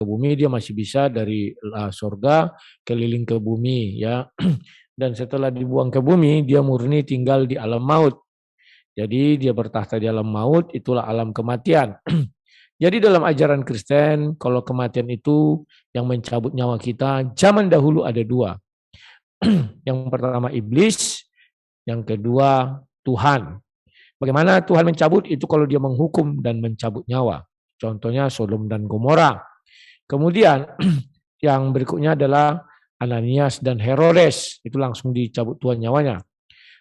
ke bumi, dia masih bisa dari surga keliling ke bumi, ya. Dan setelah dibuang ke bumi, dia murni tinggal di alam maut. Jadi dia bertahta di alam maut, itulah alam kematian. Jadi dalam ajaran Kristen, kalau kematian itu yang mencabut nyawa kita, zaman dahulu ada dua. Yang pertama iblis, yang kedua Tuhan. Bagaimana Tuhan mencabut? Itu kalau dia menghukum dan mencabut nyawa. Contohnya Sodom dan Gomora. Kemudian yang berikutnya adalah Ananias dan Herodes. Itu langsung dicabut Tuhan nyawanya.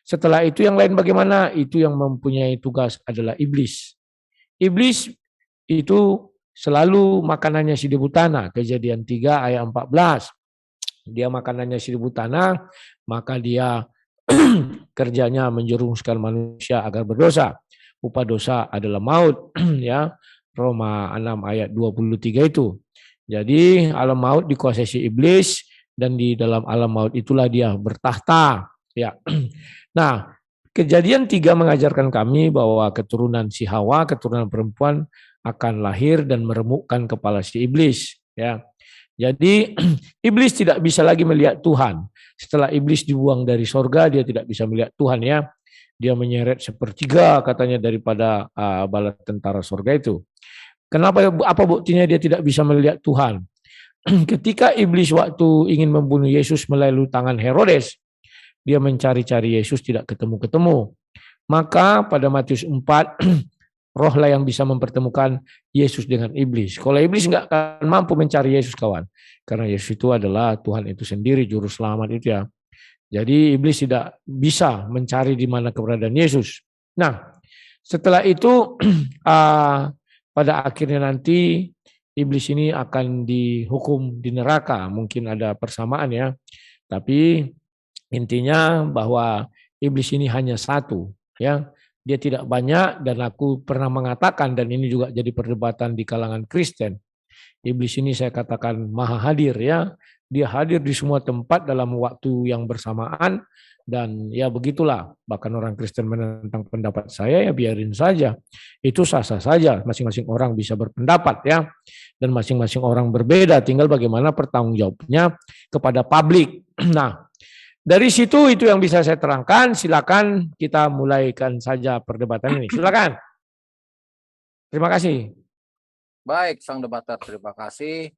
Setelah itu yang lain bagaimana? Itu yang mempunyai tugas adalah iblis. Iblis itu selalu makanannya seribu tanah. Kejadian 3 ayat 14. Dia makanannya seribu tanah, maka dia kerjanya menjerumuskan manusia agar berdosa. Upah dosa adalah maut, ya. Roma 6 ayat 23 itu. Jadi alam maut dikuasai si iblis, dan di dalam alam maut itulah dia bertahta, ya. Nah, Kejadian 3 mengajarkan kami bahwa keturunan si Hawa, keturunan perempuan akan lahir dan meremukkan kepala si iblis, ya. Jadi iblis tidak bisa lagi melihat Tuhan. Setelah iblis dibuang dari sorga, dia tidak bisa melihat Tuhan, ya. Dia menyeret sepertiga katanya daripada bala tentara sorga itu. Kenapa? Apa buktinya dia tidak bisa melihat Tuhan? Ketika iblis waktu ingin membunuh Yesus melalui tangan Herodes, dia mencari-cari Yesus tidak ketemu-ketemu. Maka pada Matius 4, rohlah yang bisa mempertemukan Yesus dengan iblis. Kalau iblis nggak akan mampu mencari Yesus, kawan. Karena Yesus itu adalah Tuhan itu sendiri, juru selamat itu, ya. Jadi iblis tidak bisa mencari di mana keberadaan Yesus. Nah, setelah itu pada akhirnya nanti iblis ini akan dihukum di neraka. Mungkin ada persamaan, ya. Tapi intinya bahwa iblis ini hanya satu, ya. Dia tidak banyak, dan aku pernah mengatakan, dan ini juga jadi perdebatan di kalangan Kristen. Iblis ini saya katakan maha hadir, ya. Dia hadir di semua tempat dalam waktu yang bersamaan, dan ya begitulah. Bahkan orang Kristen menentang pendapat saya, ya biarin saja. Itu sah-sah saja, masing-masing orang bisa berpendapat, ya. Dan masing-masing orang berbeda, tinggal bagaimana pertanggungjawabnya kepada publik. Nah, dari situ itu yang bisa saya terangkan. Silakan kita mulaikan saja perdebatan ini. Silakan. Terima kasih. Baik, Sang Debater, terima kasih.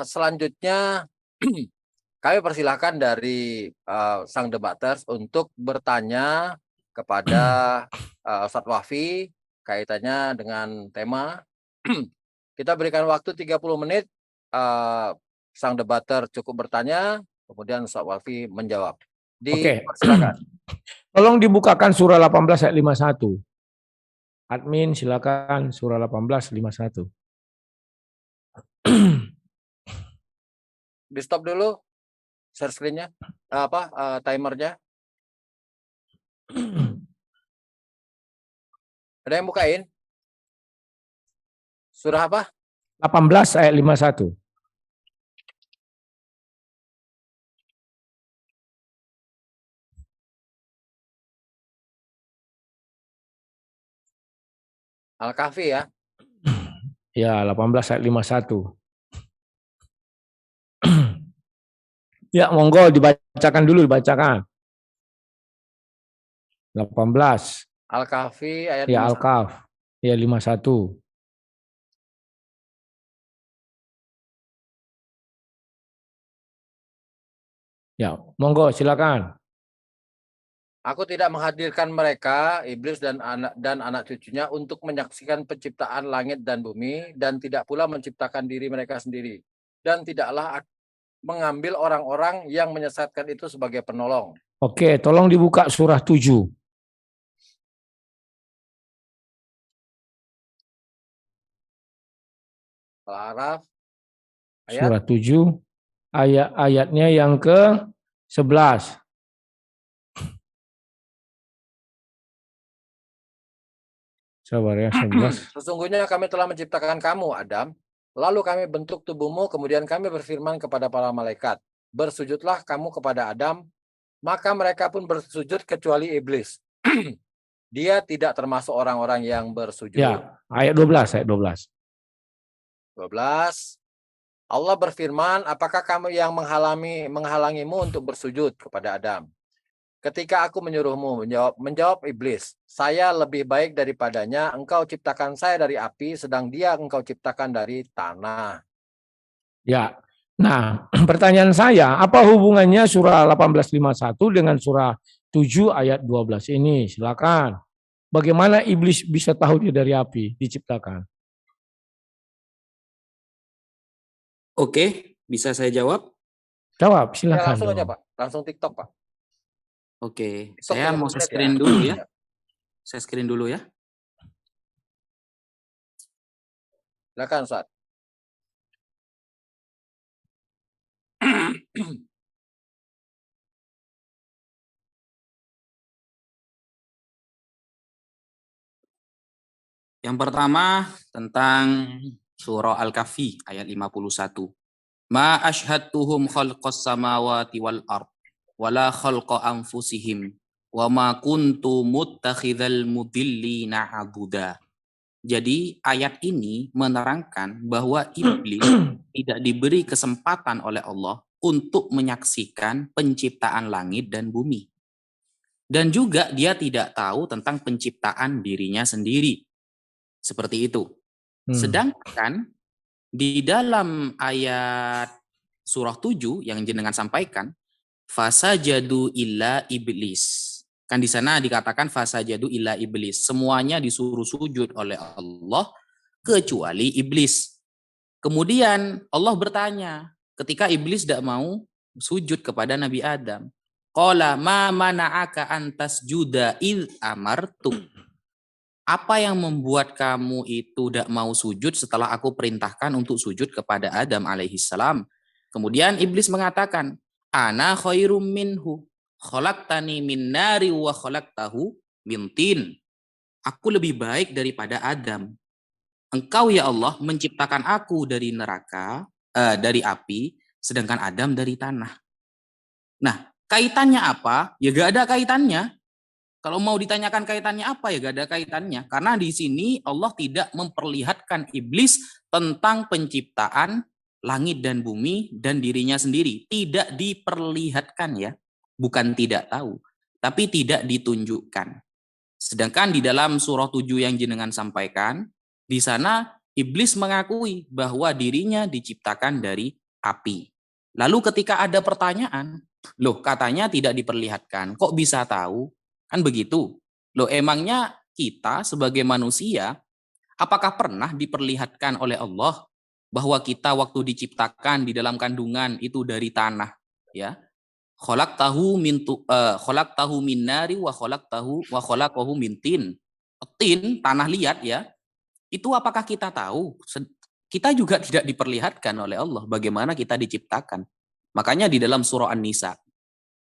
Selanjutnya kami persilahkan dari Sang Debater untuk bertanya kepada Ustadz Wafi kaitannya dengan tema. Kita berikan waktu 30 menit. Sang Debater cukup bertanya, kemudian Ustadz Wafi menjawab. Silakan. Tolong dibukakan surah 18 ayat 51. Admin silakan surah 18 51. Di stop dulu share screen-nya, timernya. Ada yang bukain? Surah apa? 18 ayat 51. Al-Kahfi, ya? Ya, 18 ayat 51. Ya, monggo dibacakan dulu, dibacakan. 18. Al-Kahfi ayat ya, 51. Al-Kahf. Ya, 51. Ya, monggo silakan. Aku tidak menghadirkan mereka, iblis dan anak cucunya, untuk menyaksikan penciptaan langit dan bumi, dan tidak pula menciptakan diri mereka sendiri. Dan tidaklah mengambil orang-orang yang menyesatkan itu sebagai penolong. Oke, tolong dibuka surah 7. Al-A'raf. Surah 7, ayatnya yang ke-11. Sabar ya, 11. Sesungguhnya kami telah menciptakan kamu, Adam. Lalu kami bentuk tubuhmu, kemudian kami berfirman kepada para malaikat, bersujudlah kamu kepada Adam. Maka mereka pun bersujud kecuali iblis. Dia tidak termasuk orang-orang yang bersujud. Ya, ayat 12, ayat 12. 12. Allah berfirman, apakah kamu yang menghalangimu untuk bersujud kepada Adam? Ketika aku menyuruhmu, menjawab iblis, saya lebih baik daripadanya, engkau ciptakan saya dari api, sedang dia engkau ciptakan dari tanah. Ya. Nah, pertanyaan saya, apa hubungannya surah 1851 dengan surah 7 ayat 12 ini? Silakan. Bagaimana iblis bisa tahu dia dari api diciptakan? Oke, bisa saya jawab? Jawab, Ya silakan langsung aja dong. Pak, langsung TikTok Pak. Oke, TikTok saya 30 mau menit screen ya. dulu ya. Saya screen dulu ya. Silakan Ustaz. Yang pertama tentang surah Al-Kahfi ayat 51. Ma ashhadtuhum khalqas samawati wal ard wala khalqa anfusihim wa ma kuntu muttakhidhal mudillina abuda. Jadi ayat ini menerangkan bahwa iblis tidak diberi kesempatan oleh Allah untuk menyaksikan penciptaan langit dan bumi. Dan juga dia tidak tahu tentang penciptaan dirinya sendiri. Seperti itu. Sedangkan di dalam ayat surah 7 yang jenengan sampaikan, fasajadu illa iblis. Kan di sana dikatakan fasajadu illa iblis. Semuanya disuruh sujud oleh Allah kecuali iblis. Kemudian Allah bertanya, ketika iblis tidak mau sujud kepada Nabi Adam, qala ma mana'aka antas juda id amartu. Apa yang membuat kamu itu tidak mau sujud setelah aku perintahkan untuk sujud kepada Adam alaihissalam? Kemudian iblis mengatakan, ana khairum minhu, khalaqtani min nari wa khalaqtahu min tin. Aku lebih baik daripada Adam. Engkau ya Allah menciptakan aku dari neraka, dari api, sedangkan Adam dari tanah. Nah, kaitannya apa? Ya gak ada kaitannya. Kalau mau ditanyakan kaitannya apa ya gak ada kaitannya. Karena di sini Allah tidak memperlihatkan iblis tentang penciptaan langit dan bumi dan dirinya sendiri. Tidak diperlihatkan ya. Bukan tidak tahu. Tapi tidak ditunjukkan. Sedangkan di dalam surah 7 yang jenengan sampaikan, di sana iblis mengakui bahwa dirinya diciptakan dari api. Lalu ketika ada pertanyaan, loh katanya tidak diperlihatkan, kok bisa tahu? Kan begitu. Loh emangnya kita sebagai manusia, apakah pernah diperlihatkan oleh Allah bahwa kita waktu diciptakan di dalam kandungan itu dari tanah, ya? Khalaqtahu min nari wa khalaqahu min tin. Tin, tanah liat ya. Itu apakah kita tahu? Kita juga tidak diperlihatkan oleh Allah bagaimana kita diciptakan. Makanya di dalam surah An-Nisa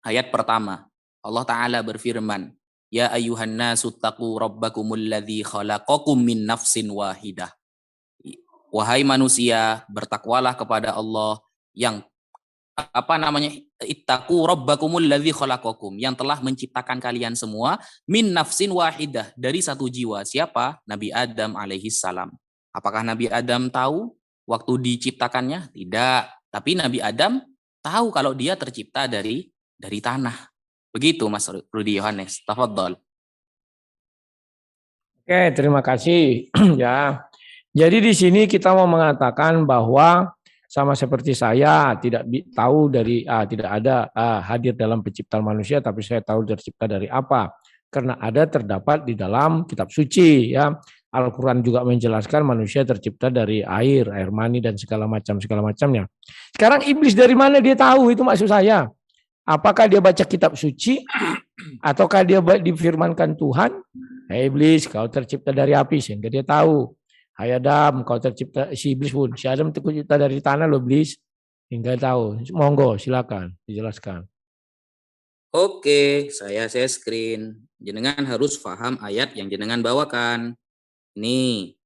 ayat pertama Allah Ta'ala berfirman, ya ayuhan nasu taqu rabbakumul ladzi khalaqakum min nafsin wahidah. Wahai manusia, bertakwalah kepada Allah yang ittaqu rabbakumul ladzi khalaqakum, yang telah menciptakan kalian semua min nafsin wahidah, dari satu jiwa. Siapa? Nabi Adam alaihi salam. Apakah Nabi Adam tahu waktu diciptakannya? Tidak. Tapi Nabi Adam tahu kalau dia tercipta dari tanah. Begitu Mas Rudi Yohanes. Tafadhol. Oke, terima kasih. Ya. Jadi di sini kita mau mengatakan bahwa sama seperti saya tidak tahu tidak ada hadir dalam penciptaan manusia, tapi saya tahu tercipta dari apa? Karena ada terdapat di dalam kitab suci, ya. Al-Quran juga menjelaskan manusia tercipta dari air mani dan segala macamnya. Sekarang iblis dari mana dia tahu? Itu maksud saya. Apakah dia baca kitab suci ataukah dia difirmankan Tuhan? Hai iblis, kau tercipta dari api, sehingga dia tahu. Hai Adam, kau tercipta, si iblis pun, si Adam tercipta dari tanah loh iblis, hingga tahu. Monggo, silakan dijelaskan. Oke, saya screen. Jenengan harus paham ayat yang jenengan bawakan. Nih,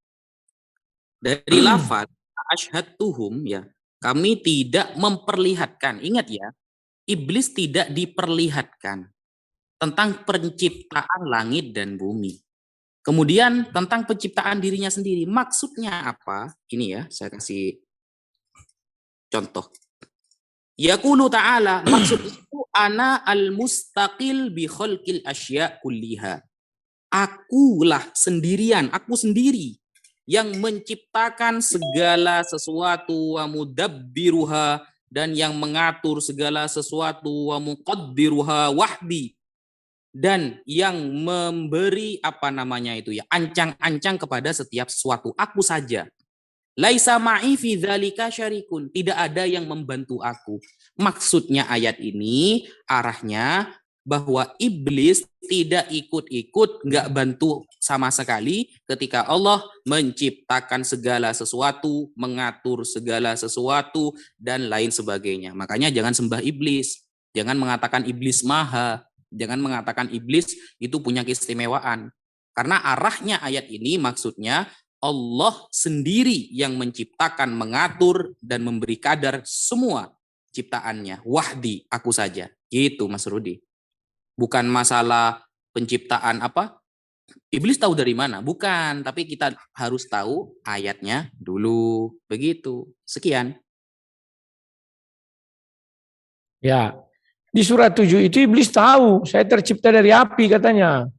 dari lafaz asyhadtuhum ya, kami tidak memperlihatkan. Ingat ya, iblis tidak diperlihatkan tentang penciptaan langit dan bumi. Kemudian tentang penciptaan dirinya sendiri. Maksudnya apa? Ini ya, saya kasih contoh. Yaqulu ta'ala, maksud itu ana al-mustaqil bi khalqil asya' kulliha. Akulah sendirian, aku sendiri yang menciptakan segala sesuatu, wa mudabbiruha, dan yang mengatur segala sesuatu, wa muqaddiruha wahdi, dan yang memberi ancang-ancang kepada setiap sesuatu, aku saja. Laisa ma'i fi dzalika syarikun, tidak ada yang membantu aku. Maksudnya ayat ini arahnya bahwa iblis tidak ikut-ikut, nggak bantu sama sekali ketika Allah menciptakan segala sesuatu, mengatur segala sesuatu, dan lain sebagainya. Makanya jangan sembah iblis, jangan mengatakan iblis maha, jangan mengatakan iblis itu punya keistimewaan. Karena arahnya ayat ini maksudnya Allah sendiri yang menciptakan, mengatur, dan memberi kadar semua ciptaannya. Wahdi, aku saja. Gitu Mas Rudi. Bukan masalah penciptaan iblis tahu dari mana, bukan, tapi kita harus tahu ayatnya dulu, begitu. Sekian. Ya, di surat 7 itu iblis tahu saya tercipta dari api katanya.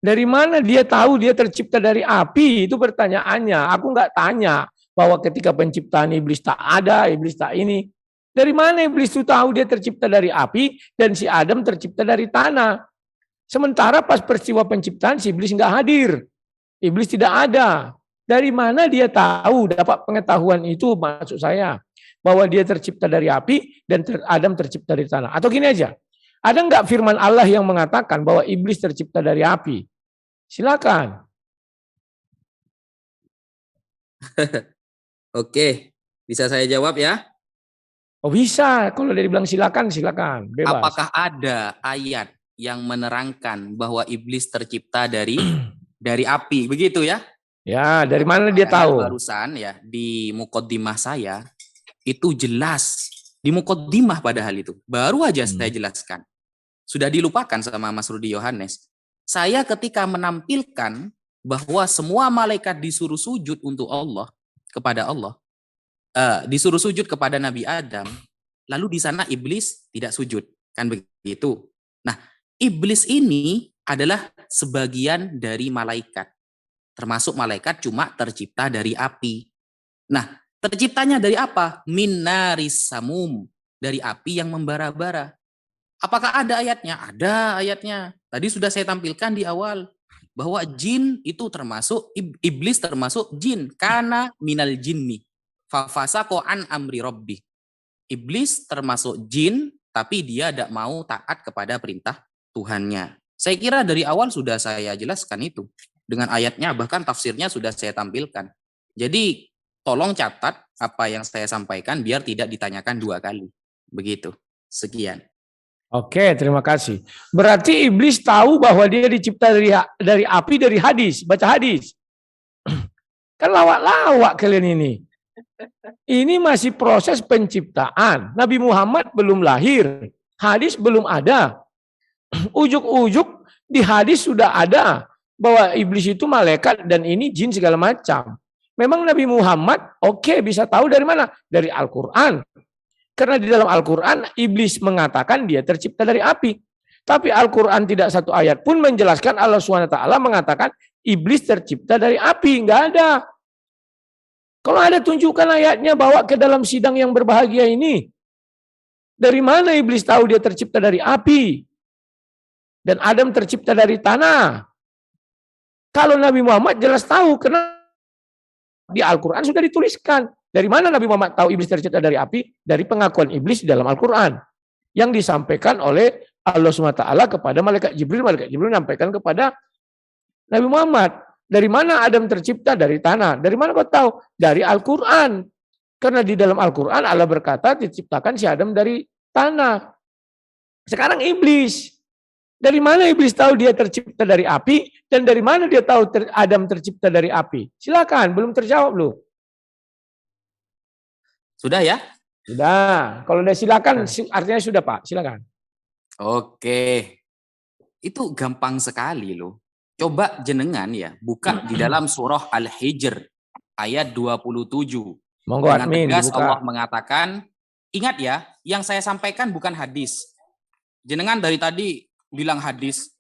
Dari mana dia tahu dia tercipta dari api? Itu pertanyaannya. Aku nggak tanya bahwa ketika penciptaan iblis tak ada, iblis tak ini. Dari mana iblis itu tahu dia tercipta dari api dan si Adam tercipta dari tanah? Sementara pas peristiwa penciptaan si iblis nggak hadir. Iblis tidak ada. Dari mana dia tahu, dapat pengetahuan itu maksud saya. Bahwa dia tercipta dari api dan Adam tercipta dari tanah. Atau gini aja, ada nggak firman Allah yang mengatakan bahwa iblis tercipta dari api? Silakan. Oke, bisa saya jawab ya? Oh bisa, kalau dia bilang silakan, silakan, bebas. Apakah ada ayat yang menerangkan bahwa iblis tercipta dari api, begitu ya? Ya, dari mana dia tahu? Barusan ya di mukaddimah saya itu jelas, di mukaddimah padahal itu baru aja saya jelaskan. Sudah dilupakan sama Mas Rudi Yohanes. Saya ketika menampilkan bahwa semua malaikat disuruh sujud untuk Allah, kepada Allah, disuruh sujud kepada Nabi Adam, lalu di sana iblis tidak sujud, kan begitu. Nah, iblis ini adalah sebagian dari malaikat, termasuk malaikat cuma tercipta dari api. Nah, terciptanya dari apa? Min naris samum, dari api yang membara-bara. Apakah ada ayatnya? Ada ayatnya. Tadi sudah saya tampilkan di awal bahwa jin itu termasuk iblis, termasuk jin, kana minal jinni fafasaqo an amri rabbi. Iblis termasuk jin, tapi dia tidak mau taat kepada perintah Tuhannya. Saya kira dari awal sudah saya jelaskan itu dengan ayatnya, bahkan tafsirnya sudah saya tampilkan. Jadi tolong catat apa yang saya sampaikan biar tidak ditanyakan dua kali. Begitu. Sekian. Oke, terima kasih. Berarti iblis tahu bahwa dia dicipta dari api, dari hadis, baca hadis. Kan lawak-lawak kalian ini. Ini masih proses penciptaan. Nabi Muhammad belum lahir, hadis belum ada. Ujuk-ujuk di hadis sudah ada bahwa iblis itu malaikat dan ini jin segala macam. Memang Nabi Muhammad bisa tahu dari mana? Dari Al-Quran. Karena di dalam Al-Quran iblis mengatakan dia tercipta dari api. Tapi Al-Quran tidak satu ayat pun menjelaskan Allah SWT mengatakan iblis tercipta dari api. Enggak ada. Kalau ada tunjukkan ayatnya, bawa ke dalam sidang yang berbahagia ini. Dari mana iblis tahu dia tercipta dari api? Dan Adam tercipta dari tanah. Kalau Nabi Muhammad jelas tahu, karena di Al-Quran sudah dituliskan. Dari mana Nabi Muhammad tahu iblis tercipta dari api? Dari pengakuan iblis di dalam Al-Quran. Yang disampaikan oleh Allah SWT kepada malaikat Jibril. Malaikat Jibril menyampaikan kepada Nabi Muhammad. Dari mana Adam tercipta? Dari tanah. Dari mana kau tahu? Dari Al-Quran. Karena di dalam Al-Quran Allah berkata diciptakan si Adam dari tanah. Sekarang iblis. Dari mana iblis tahu dia tercipta dari api? Dan dari mana dia tahu Adam tercipta dari api? Silakan, belum terjawab loh. Sudah ya? Sudah. Kalau udah silakan, artinya sudah, Pak. Silakan. Oke. Itu gampang sekali loh. Coba jenengan ya buka di dalam surah Al-Hijr ayat 27. Monggo Dengan admin tegas dibuka. Allah mengatakan, ingat ya, yang saya sampaikan bukan hadis. Jenengan dari tadi bilang hadis.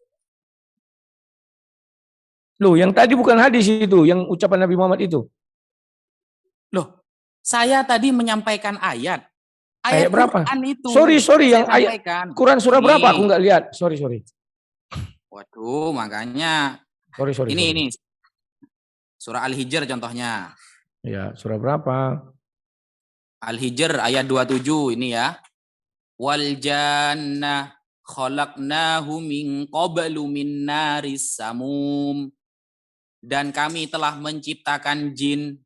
Loh, yang tadi bukan hadis itu, yang ucapan Nabi Muhammad itu. Loh, saya tadi menyampaikan ayat. Ayat berapa? Quran itu. Sorry, yang ayat sampaikan. Quran surah Ini. berapa? Aku nggak lihat. Sorry. Waduh, makanya. Sorry. Ini. Surah Al-Hijr contohnya. Ya, surah berapa? Al-Hijr ayat 27 ini ya. Wal jannah khalaqnahu min qablu min naris samum. Dan kami telah menciptakan jin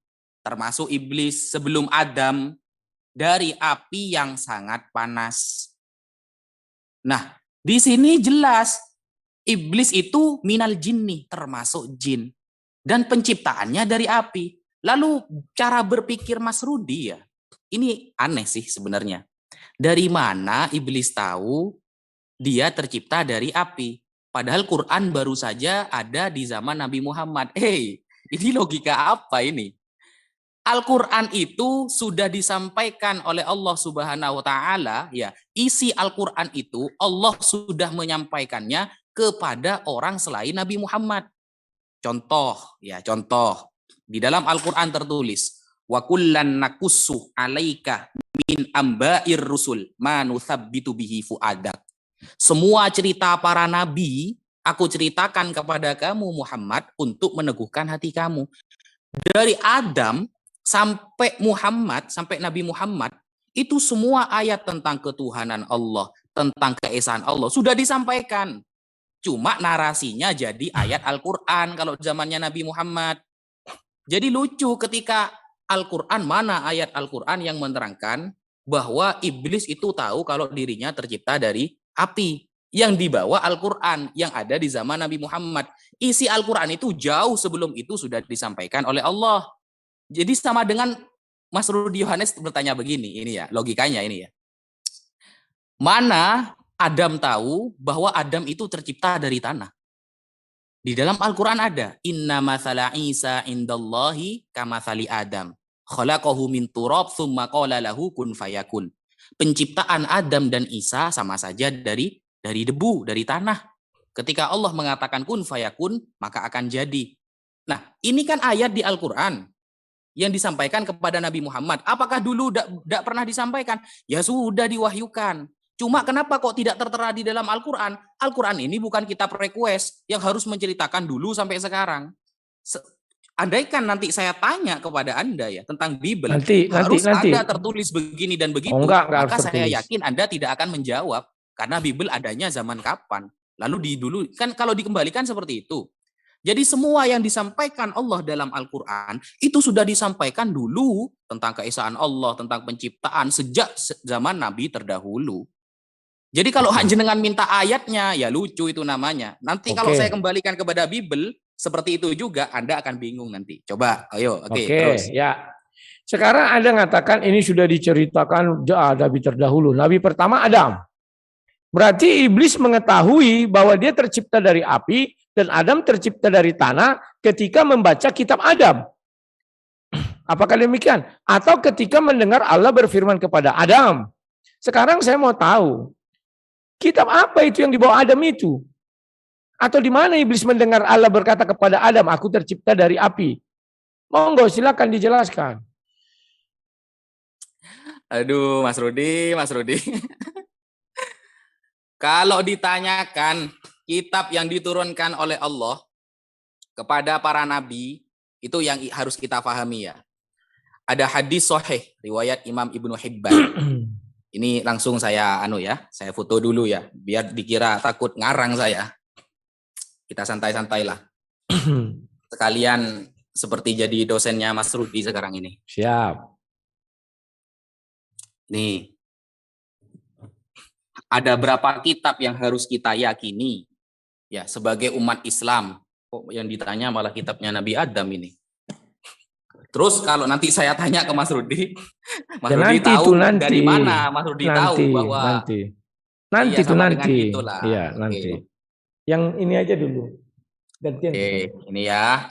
termasuk iblis sebelum Adam dari api yang sangat panas. Nah, di sini jelas iblis itu minal jinni, termasuk jin. Dan penciptaannya dari api. Lalu cara berpikir Mas Rudi ya, ini aneh sih sebenarnya. Dari mana iblis tahu dia tercipta dari api? Padahal Quran baru saja ada di zaman Nabi Muhammad. Ini logika apa ini? Al-Quran itu sudah disampaikan oleh Allah Subhanahu wa Ta'ala, ya. Isi Al-Quran itu Allah sudah menyampaikannya kepada orang selain Nabi Muhammad. Contoh di dalam Al-Quran tertulis, wa kullan nakussu 'alaika min amba'ir rusul ma nuthabbitu bihi fuadak. Semua cerita para nabi aku ceritakan kepada kamu Muhammad untuk meneguhkan hati kamu. Dari Adam sampai Muhammad, sampai Nabi Muhammad, itu semua ayat tentang ketuhanan Allah, tentang keesaan Allah sudah disampaikan. Cuma narasinya jadi ayat Al-Quran kalau zamannya Nabi Muhammad. Jadi lucu ketika Al-Quran, mana ayat Al-Quran yang menerangkan bahwa iblis itu tahu kalau dirinya tercipta dari api. Yang dibawa Al-Quran yang ada di zaman Nabi Muhammad. Isi Al-Quran itu jauh sebelum itu sudah disampaikan oleh Allah. Jadi sama dengan Mas Rudi Yohanes bertanya begini, ini ya logikanya ini ya. Mana Adam tahu bahwa Adam itu tercipta dari tanah? Di dalam Al-Quran ada, inna mathala Isa indallahi kamathali Adam. Khalaqahu min turab thumma qala lahu kun fayakun. Penciptaan Adam dan Isa sama saja dari debu, dari tanah. Ketika Allah mengatakan kun fayakun, maka akan jadi. Nah, ini kan ayat di Al-Quran yang disampaikan kepada Nabi Muhammad. Apakah dulu tidak pernah disampaikan? Ya sudah diwahyukan. Cuma kenapa kok tidak tertera di dalam Al-Quran? Al-Quran ini bukan kitab request yang harus menceritakan dulu sampai sekarang. Andaikan nanti saya tanya kepada Anda ya tentang Bible, harus ada tertulis begini dan begitu, maka saya yakin Anda tidak akan menjawab karena Bible adanya zaman kapan. Lalu kan kalau dikembalikan seperti itu. Jadi semua yang disampaikan Allah dalam Al-Quran itu sudah disampaikan dulu tentang keesaan Allah, tentang penciptaan sejak zaman Nabi terdahulu. Jadi kalau jenengan minta ayatnya, ya lucu itu namanya. Nanti kalau saya kembalikan kepada Bible, seperti itu juga Anda akan bingung nanti. Coba, ayo, terus. Ya. Sekarang Anda mengatakan ini sudah diceritakan Nabi terdahulu. Nabi pertama Adam. Berarti iblis mengetahui bahwa dia tercipta dari api dan Adam tercipta dari tanah ketika membaca kitab Adam. Apakah demikian? Atau ketika mendengar Allah berfirman kepada Adam. Sekarang saya mau tahu, kitab apa itu yang dibawa Adam itu? Atau di mana iblis mendengar Allah berkata kepada Adam, aku tercipta dari api? Monggo, silakan dijelaskan. Aduh, Mas Rudi. Kalau ditanyakan kitab yang diturunkan oleh Allah kepada para nabi, itu yang harus kita pahami ya. Ada hadis sahih riwayat Imam Ibnu Hibban. Ini langsung saya saya foto dulu ya, biar dikira takut ngarang saya. Kita santai-santailah. Sekalian seperti jadi dosennya Mas Rudi sekarang ini. Siap. Nih. Ada berapa kitab yang harus kita yakini ya sebagai umat Islam? Kok yang ditanya malah kitabnya Nabi Adam ini. Terus kalau nanti saya tanya ke Mas Rudi, Mas Rudi tahu dari mana Mas Rudi tahu bahwa nanti. Iya, nanti. Yang ini aja dulu. Gantian. Oke, ini ya.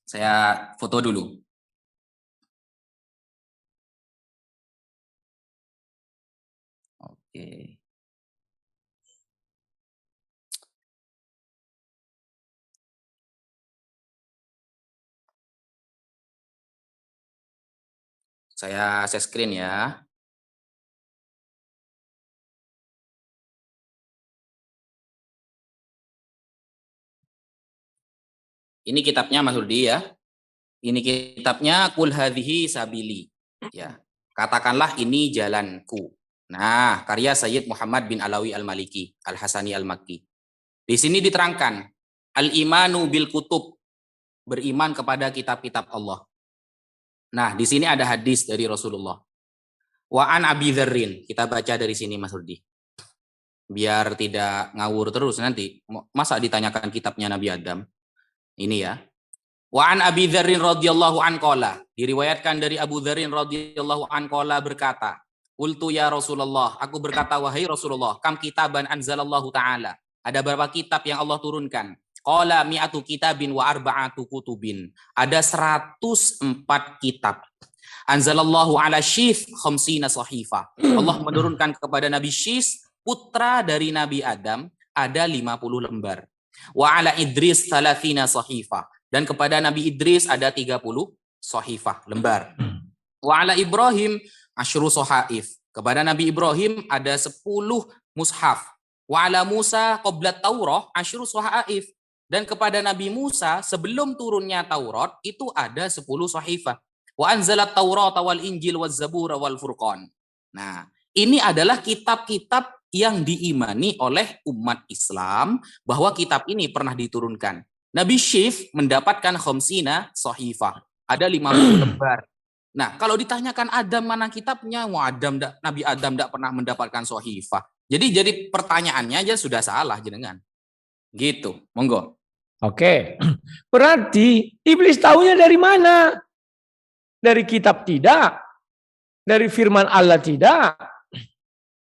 Saya foto dulu. Oke. Saya share screen ya. Ini kitabnya Mas Rudi ya. Ini kitabnya Qul hadhihi sabili. Ya. Katakanlah ini jalanku. Nah, karya Sayyid Muhammad bin Alawi Al-Maliki, Al-Hasani Al-Makki. Di sini diterangkan al-imanu bil kutub, beriman kepada kitab-kitab Allah. Nah, di sini ada hadis dari Rasulullah. Wa an Abi Dzarrin. Kita baca dari sini Mas Rudi. Biar tidak ngawur terus nanti. Masa ditanyakan kitabnya Nabi Adam? Ini ya. Wa an Abi Dzarrin radhiyallahu an qala. Diriwayatkan dari Abu Dzarrin radhiyallahu an qala berkata, "Qultu ya Rasulullah, aku berkata wahai Rasulullah, kam kitaban anzalallahu taala." Ada berapa kitab yang Allah turunkan? Qala mi'atu kitabin wa arba'atu kutubin. Ada 104 kitab. Anzalallahu ala Syith khamsina sahifa. Allah menurunkan kepada Nabi Syith, putra dari Nabi Adam, ada 50 lembar. Wa ala Idris thalathina sahifa. Dan kepada Nabi Idris ada 30 sahifah, lembar. Wa ala Ibrahim asyru sahaif. Kepada Nabi Ibrahim ada 10 mushaf. Wa ala Musa qabla Taurah asyru sahaif. Dan kepada Nabi Musa sebelum turunnya Taurat itu ada 10 sahifah. Wa anzalat Taurat wal Injil waz Zabur wal Furqan. Nah, ini adalah kitab-kitab yang diimani oleh umat Islam bahwa kitab ini pernah diturunkan. Nabi Syith mendapatkan khamsina sahifah. Ada 50 lembar. Nah, kalau ditanyakan Adam mana kitabnya? Wah, Nabi Adam tidak pernah mendapatkan sahifah. Jadi pertanyaannya aja sudah salah jenengan. Gitu. Monggo. Oke. Berarti iblis tahunya dari mana? Dari kitab tidak? Dari firman Allah tidak?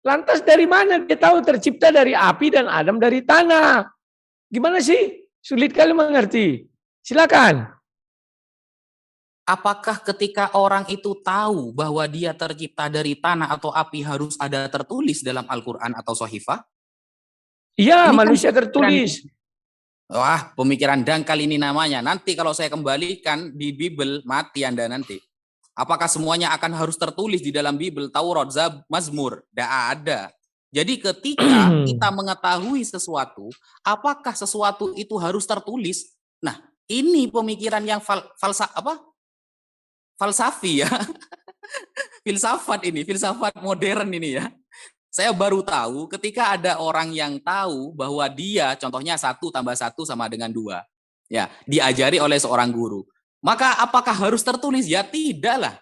Lantas dari mana dia tahu tercipta dari api dan Adam dari tanah? Gimana sih? Sulit kali mengerti. Silakan. Apakah ketika orang itu tahu bahwa dia tercipta dari tanah atau api harus ada tertulis dalam Al-Quran atau Sahifah? Iya, Ini manusia kan tertulis. Wah, pemikiran dangkal ini namanya. Nanti kalau saya kembalikan di Bible, mati Anda nanti. Apakah semuanya akan harus tertulis di dalam Bible, Taurat, Mazmur? Tidak ada. Jadi ketika kita mengetahui sesuatu, apakah sesuatu itu harus tertulis? Nah, ini pemikiran yang falsafi ya. Filsafat modern ini ya. Saya baru tahu ketika ada orang yang tahu bahwa dia, contohnya 1+1 sama dengan 2. Ya, diajari oleh seorang guru. Maka apakah harus tertulis? Ya tidaklah.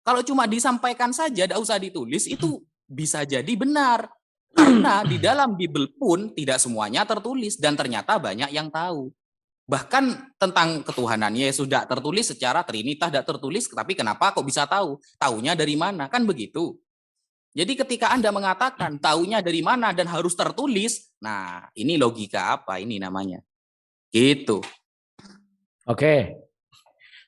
Kalau cuma disampaikan saja, tidak usah ditulis, itu bisa jadi benar. Karena di dalam Bible pun tidak semuanya tertulis dan ternyata banyak yang tahu. Bahkan tentang ketuhanan Yesus tidak tertulis secara Trinitas, tidak tertulis, tapi kenapa kok bisa tahu? Taunya dari mana? Kan begitu. Jadi ketika Anda mengatakan taunya dari mana dan harus tertulis, nah ini logika apa ini namanya? Gitu. Oke.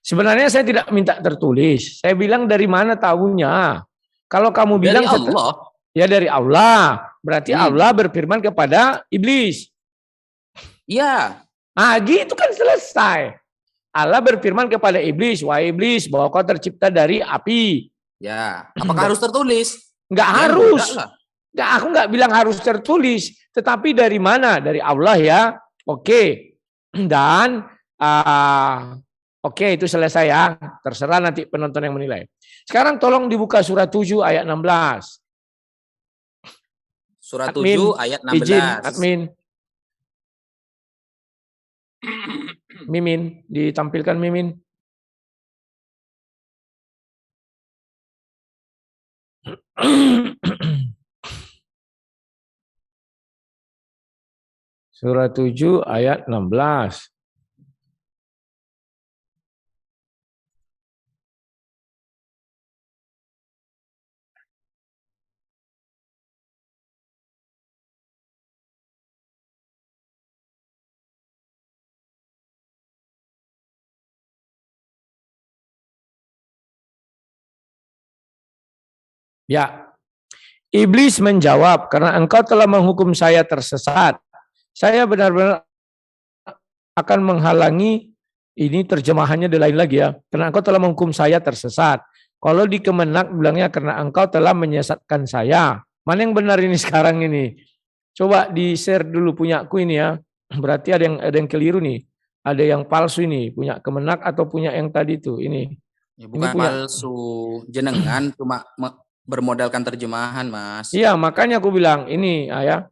Sebenarnya saya tidak minta tertulis. Saya bilang dari mana tahunya. Kalau kamu bilang dari Allah. Ya dari Allah. Berarti Allah berfirman kepada iblis. Iya. Ah, gitu kan selesai. Allah berfirman kepada iblis, wahai iblis, bahwa kau tercipta dari api. Ya, apakah harus tertulis? Enggak Ya, harus. enggak, aku enggak bilang harus tertulis, tetapi dari mana? Dari Allah ya. Oke. Dan oke, itu selesai ya. Terserah nanti penonton yang menilai. Sekarang tolong dibuka surat 7 ayat 16. Surat Admin, 7 ayat 16. Izin, admin. Mimin, ditampilkan Mimin. Surat 7 ayat 16. Ya, iblis menjawab, karena engkau telah menghukum saya tersesat. Saya benar-benar akan menghalangi, ini terjemahannya di lain lagi ya, karena engkau telah menghukum saya tersesat. Kalau di Kemenak bilangnya karena engkau telah menyesatkan saya. Mana yang benar ini sekarang ini? Coba di-share dulu punyaku ini ya. Berarti ada yang keliru nih. Ada yang palsu ini, punya Kemenak atau punya yang tadi itu. Ini. Ya, Ini bukan punya. palsu, jenengan cuma bermodalkan terjemahan, Mas. Iya, makanya aku bilang ini ya.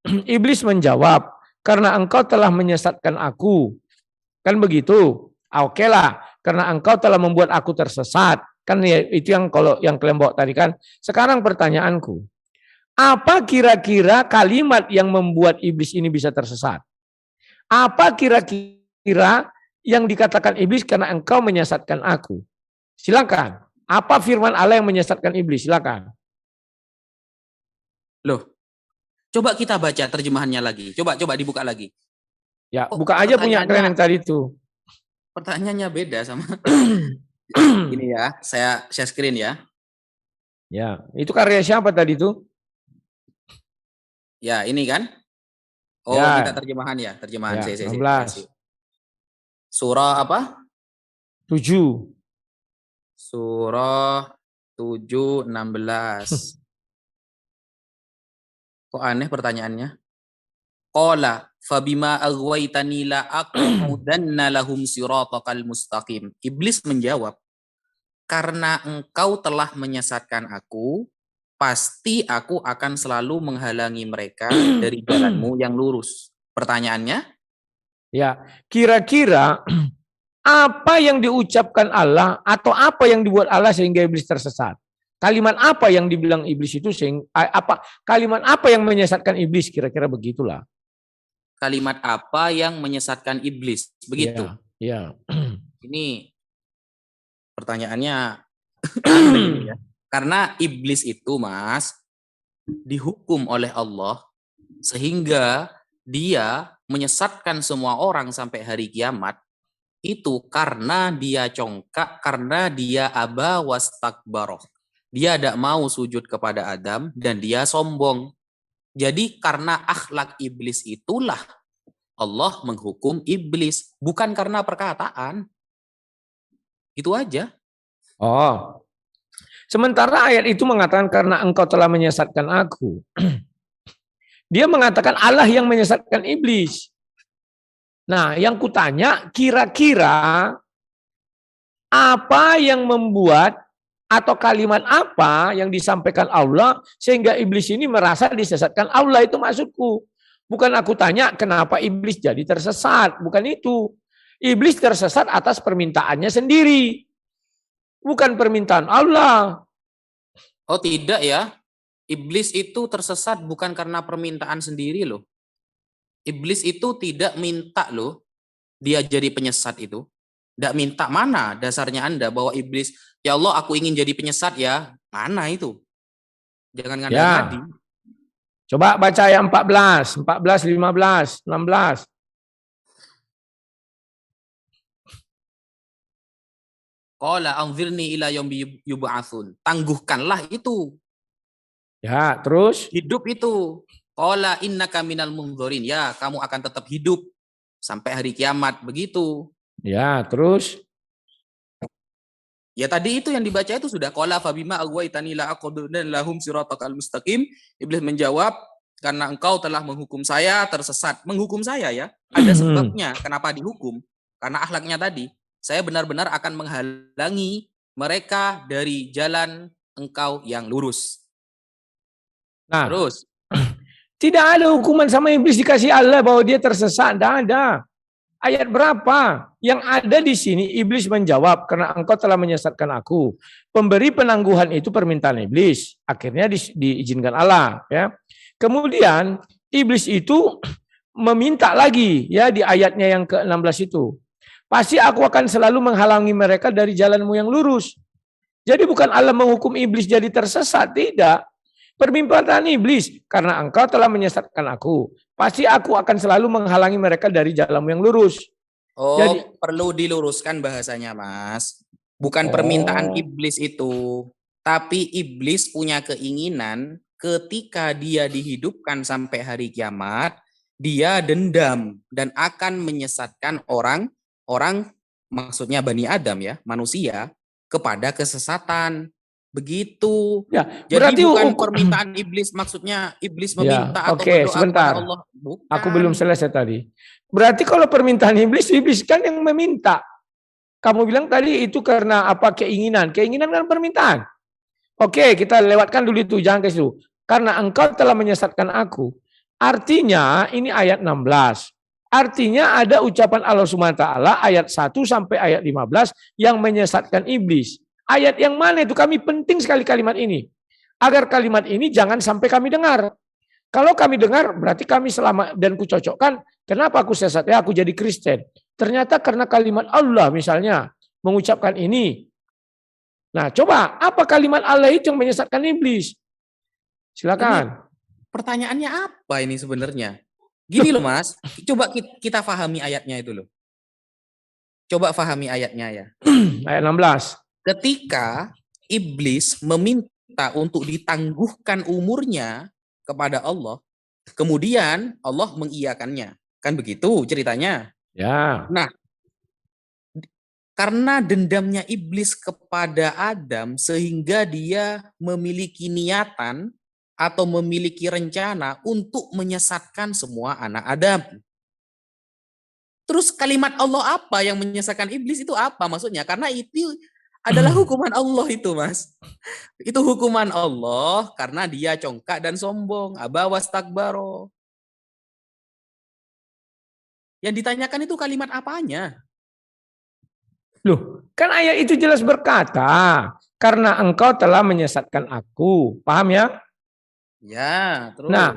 Iblis menjawab, karena engkau telah menyesatkan aku. Kan begitu. Oke lah, karena engkau telah membuat aku tersesat. Kan ya, itu yang kalau yang kalian bawa tadi kan. Sekarang pertanyaanku, apa kira-kira kalimat yang membuat iblis ini bisa tersesat? Apa kira-kira yang dikatakan iblis karena engkau menyesatkan aku? Silakan. Apa firman Allah yang menyesatkan iblis? Silakan. Loh, coba kita baca terjemahannya lagi. Coba dibuka lagi. Ya, Oh, buka aja punya kalian yang tadi itu. Pertanyaannya beda sama ini ya. Saya share screen ya. Ya, itu karya siapa tadi itu? Ya, ini kan? Oh, Ya. minta terjemahan ya, terjemahan. Ya, Saya. 16. Surah apa? 7. Surah 7, 16. Kok aneh pertanyaannya? Qala fabima aghwaytani la aqudanna lahum siratakal mustaqim. Iblis menjawab, karena engkau telah menyesatkan aku, pasti aku akan selalu menghalangi mereka dari jalanmu yang lurus. Pertanyaannya? Ya, kira-kira apa yang diucapkan Allah atau apa yang dibuat Allah sehingga iblis tersesat? Kalimat apa yang dibilang iblis itu kalimat apa yang menyesatkan iblis, kira-kira begitulah. Kalimat apa yang menyesatkan iblis? Begitu. Ya. Ini pertanyaannya aneh ya. Karena iblis itu, Mas, dihukum oleh Allah sehingga dia menyesatkan semua orang sampai hari kiamat. Itu karena dia congkak, karena dia aba wastakbaroh. Dia tidak mau sujud kepada Adam dan dia sombong. Jadi karena akhlak iblis itulah Allah menghukum iblis, bukan karena perkataan. Itu aja. Oh. Sementara ayat itu mengatakan karena engkau telah menyesatkan aku. Dia mengatakan Allah yang menyesatkan iblis. Nah, yang kutanya kira-kira apa yang membuat atau kalimat apa yang disampaikan Allah sehingga iblis ini merasa disesatkan Allah, itu maksudku. Bukan aku tanya kenapa iblis jadi tersesat, bukan itu. Iblis tersesat atas permintaannya sendiri. Bukan permintaan Allah. Oh tidak ya, iblis itu tersesat bukan karena permintaan sendiri loh. Iblis itu tidak minta loh, dia jadi penyesat itu. Tidak minta, mana dasarnya Anda bahwa iblis, ya Allah aku ingin jadi penyesat ya, mana itu? Jangan ngada-ngadi. Ya. Coba baca ayat 14, 15, 16. Qala anzirni ila yaumi yub'atsun. Tangguhkanlah itu. Ya, terus? Hidup itu. Qala innaka minal mundzirin. Ya, kamu akan tetap hidup sampai hari kiamat, begitu. Ya, terus? Ya tadi itu yang dibaca itu sudah qala fabima aghwaytani la aqudanna lahum siratakal mustaqim. Iblis menjawab, karena engkau telah menghukum saya tersesat. Menghukum saya ya. Ada sebabnya kenapa dihukum. Karena akhlaknya tadi. Saya benar-benar akan menghalangi mereka dari jalan engkau yang lurus. Nah, terus tidak ada hukuman sama iblis dikasih Allah bahwa dia tersesat, tidak ada. Ayat berapa? Yang ada di sini iblis menjawab karena engkau telah menyesatkan aku. Pemberi penangguhan itu permintaan iblis. Akhirnya diizinkan Allah, ya. Kemudian iblis itu meminta lagi ya di ayatnya yang ke-16 itu. Pasti aku akan selalu menghalangi mereka dari jalanmu yang lurus. Jadi bukan Allah menghukum iblis jadi tersesat, tidak. Permintaan iblis, karena engkau telah menyesatkan aku. Pasti aku akan selalu menghalangi mereka dari jalanmu yang lurus. Oh, jadi perlu diluruskan bahasanya, Mas. Bukan permintaan iblis itu. Tapi iblis punya keinginan ketika dia dihidupkan sampai hari kiamat, dia dendam dan akan menyesatkan orang maksudnya Bani Adam ya, manusia kepada kesesatan. Begitu. Ya, Jadi berarti bukan permintaan iblis, maksudnya iblis meminta atau oke, berdoa sebentar. kepada Allah. Bukan. Aku belum selesai tadi. Berarti kalau permintaan iblis kan yang meminta. Kamu bilang tadi itu karena apa, keinginan. Keinginan kan permintaan. Oke, kita lewatkan dulu itu, jangan ke situ. Karena engkau telah menyesatkan aku. Artinya ini ayat 16. Artinya ada ucapan Allah SWT ayat 1 sampai ayat 15 yang menyesatkan iblis. Ayat yang mana itu? Kami penting sekali kalimat ini. Agar kalimat ini jangan sampai kami dengar. Kalau kami dengar berarti kami selamat dan kucocokkan. Kenapa aku sesat? Ya aku jadi Kristen. Ternyata karena kalimat Allah misalnya mengucapkan ini. Nah coba apa kalimat Allah itu yang menyesatkan iblis? Silakan. Pertanyaannya apa ini sebenarnya? Gini loh Mas, coba kita fahami ayatnya itu loh. Coba fahami ayatnya ya. Ayat 16. Ketika iblis meminta untuk ditangguhkan umurnya kepada Allah, kemudian Allah mengiyakannya. Kan begitu ceritanya. Ya. Nah, karena dendamnya iblis kepada Adam sehingga dia memiliki niatan atau memiliki rencana untuk menyesatkan semua anak Adam. Terus kalimat Allah apa yang menyesatkan iblis itu apa maksudnya? Karena itu adalah hukuman Allah itu, Mas. Itu hukuman Allah karena dia congkak dan sombong. Aba wastakbaro. Yang ditanyakan itu kalimat apanya? Loh, kan ayat itu jelas berkata, karena engkau telah menyesatkan aku. Paham ya? Ya, terus. Nah,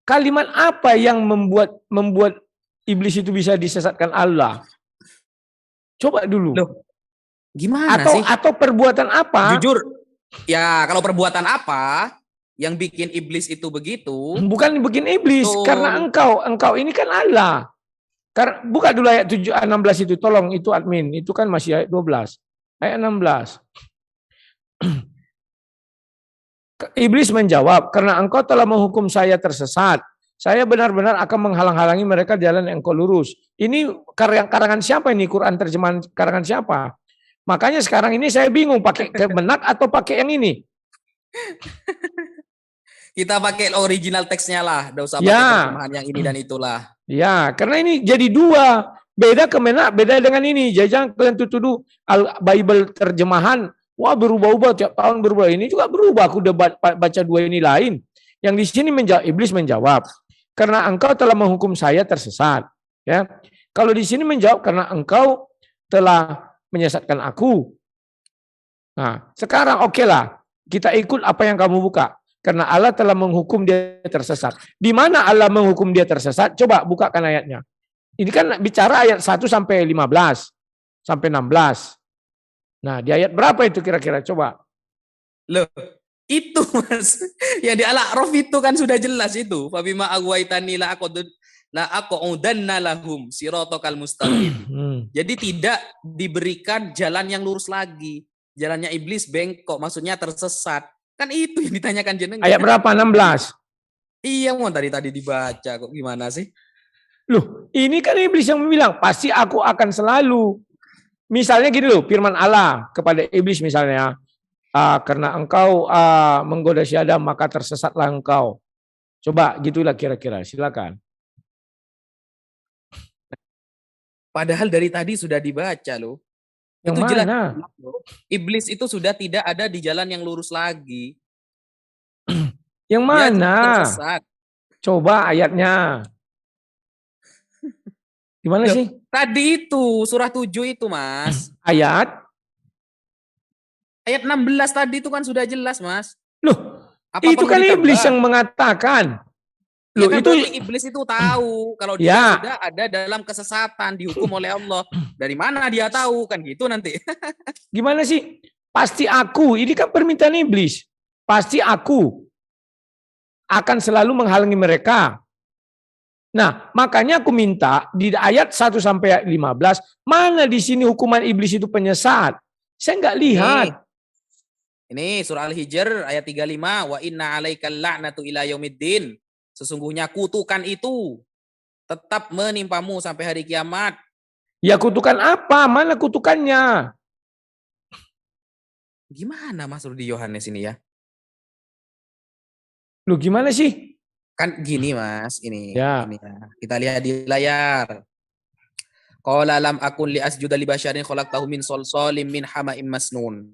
kalimat apa yang membuat iblis itu bisa disesatkan Allah? Coba dulu. Loh, gimana sih? Atau perbuatan apa? Jujur, ya kalau perbuatan apa yang bikin iblis itu begitu? Bukan bikin iblis, karena engkau ini kan Allah. Buka dulu ayat 16 itu, tolong itu admin, itu kan masih ayat 12. Ayat 16. Iblis menjawab, karena engkau telah menghukum saya tersesat. Saya benar-benar akan menghalang-halangi mereka jalan yang engkau lurus. Ini karangan siapa ini? Quran terjemahan karangan siapa? Makanya sekarang ini saya bingung pakai Kemenak atau pakai yang ini. Kita pakai original teksnya lah, enggak usah pakai terjemahan yang ini dan itulah. Ya, karena ini jadi dua. Beda Kemenak, beda dengan ini. Jangan kalian tuduh Bible terjemahan, wah berubah-ubah tiap tahun berubah. Ini juga berubah. Aku udah baca dua ini lain. Yang di sini iblis menjawab, karena engkau telah menghukum saya tersesat. Ya, kalau di sini menjawab karena engkau telah menyesatkan aku. Nah, sekarang oke lah, kita ikut apa yang kamu buka. Karena Allah telah menghukum dia tersesat. Di mana Allah menghukum dia tersesat? Coba bukakan ayatnya. Ini kan bicara ayat 1 sampai 15, sampai 16. Nah, di ayat berapa itu kira-kira? Coba. Loh, itu Mas. Yang di Al-A'raf itu kan sudah jelas itu. Fabima aghwaytani la aqudanna lahum siratal mustaqim. Jadi tidak diberikan jalan yang lurus lagi. Jalannya iblis bengkok, maksudnya tersesat. Kan itu yang ditanyakan jenengan. Ayat berapa? 16. Iya, mau tadi dibaca kok gimana sih? Loh, ini kan iblis yang bilang, pasti aku akan selalu. Misalnya gini loh, firman Allah kepada iblis misalnya, karena engkau menggoda si Adam, maka tersesatlah engkau. Coba gitulah kira-kira, silakan. Padahal dari tadi sudah dibaca loh. Yang itu jelas. mana? Iblis itu sudah tidak ada di jalan yang lurus lagi. Yang mana? Tersesat. Coba ayatnya. Gimana sih? Tadi itu surah 7 itu, Mas. Ayat 16 tadi itu kan sudah jelas, Mas. Loh, apa itu kan iblis yang mengatakan. Loh, ya kan itu iblis itu tahu kalau dia sudah ada dalam kesesatan, dihukum oleh Allah. Dari mana dia tahu? Kan gitu nanti. Gimana sih? Pasti aku, ini kan permintaan iblis. Pasti aku akan selalu menghalangi mereka. Nah, makanya aku minta di ayat 1 sampai 15, mana di sini hukuman iblis itu penyesat? Saya nggak lihat. Ini surah Al-Hijr ayat 35, wa inna alaikal la'natu ila yaumiddin. Sesungguhnya kutukan itu tetap menimpamu sampai hari kiamat. Ya kutukan apa? Mana kutukannya? Gimana Mas Rudi Yohanes ini ya? Lu gimana sih? Kan gini Mas, ini. Ya. Ini ya. Kita lihat di layar. Qala lam akun li asjuda li basyarin khalaqtahu min solsolim min hama'im masnun.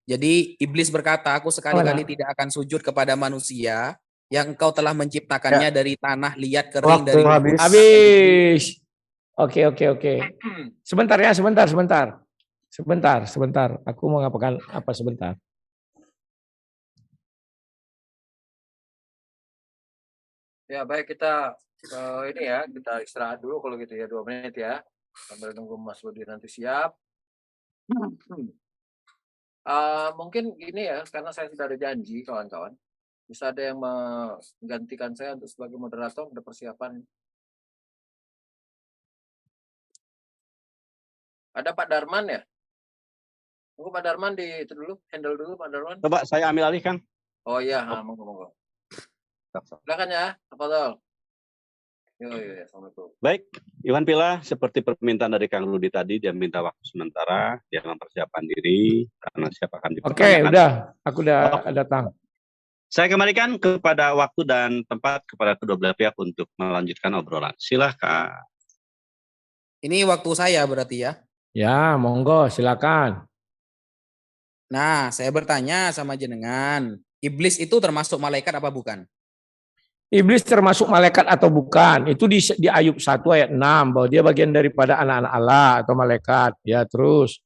Jadi iblis berkata, aku sekali-kali tidak akan sujud kepada manusia yang engkau telah menciptakannya dari tanah liat kering Waktu dari habis. Habis. Oke. Sebentar ya, sebentar. Aku mau ngapakan apa sebentar. Ya baik, kita ini ya, kita istirahat dulu kalau gitu ya, 2 menit ya, sambil nunggu Mas Budi nanti siap. Mungkin gini ya, karena saya sudah ada janji kawan-kawan, bisa ada yang menggantikan saya untuk sebagai moderator, ada persiapan. Ada Pak Darman ya? Tunggu Pak Darman di itu dulu, handle dulu Pak Darman. Coba saya ambil alih, Kang. Oh iya, monggo. Silakan ya, apa tol? Yo, assalamualaikum. Baik, Iwan Pila, seperti permintaan dari Kang Rudi tadi, dia minta waktu sementara, dia mempersiapkan diri, karena siapa akan dipertanyakan. Oke, udah. Aku udah datang. Saya kembalikan kepada waktu dan tempat kepada kedua belah pihak untuk melanjutkan obrolan. Silahkan. Ini waktu saya berarti ya. Ya, monggo, silakan. Nah, saya bertanya sama jenengan, iblis itu termasuk malaikat apa bukan? Iblis termasuk malaikat atau bukan? Itu di Ayub 1 ayat 6 bahwa dia bagian daripada anak-anak Allah atau malaikat. Ya, terus.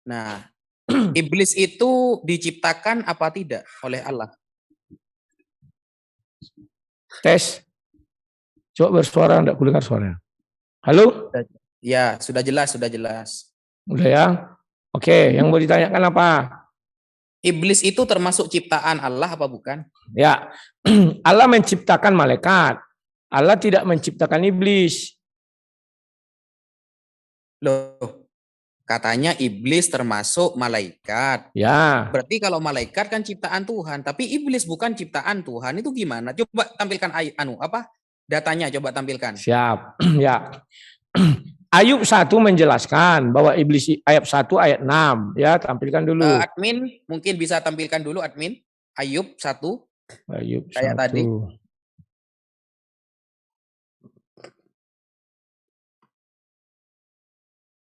Nah, iblis itu diciptakan apa tidak oleh Allah? Tes. Coba bersuara, enggak kudengar suaranya. Halo? Ya, sudah jelas. Udah ya? Oke, yang mau ditanyakan apa? Iblis itu termasuk ciptaan Allah apa bukan? Ya, Allah menciptakan malaikat. Allah tidak menciptakan iblis. Loh, katanya iblis termasuk malaikat. Ya. Berarti kalau malaikat kan ciptaan Tuhan, tapi iblis bukan ciptaan Tuhan. Itu gimana? Coba tampilkan datanya coba tampilkan. Siap. Ya. Ayub 1 menjelaskan bahwa iblis ayat 1 ayat 6 ya, tampilkan dulu. Admin mungkin bisa tampilkan dulu admin. Ayub 1. Ayub kayak 1. tadi.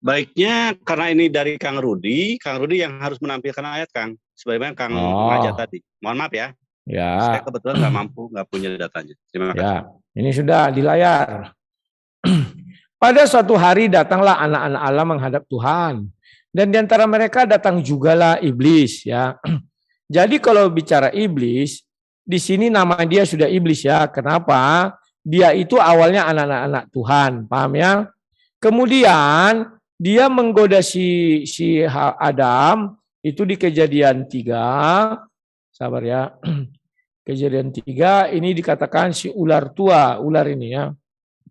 Baiknya karena ini dari Kang Rudi yang harus menampilkan ayat, Kang. Sebagaimana Kang Maja tadi. Mohon maaf ya. Ya. Saya kebetulan nggak punya datanya. Terima kasih. Ya, ini sudah di layar. Pada suatu hari datanglah anak-anak Allah menghadap Tuhan. Dan di antara mereka datang jugalah iblis ya. Jadi kalau bicara iblis, di sini nama dia sudah iblis ya. Kenapa? Dia itu awalnya anak-anak Tuhan, paham ya? Kemudian dia menggoda si Adam itu di Kejadian 3. Sabar ya. Kejadian 3 ini dikatakan si ular tua, ular ini ya.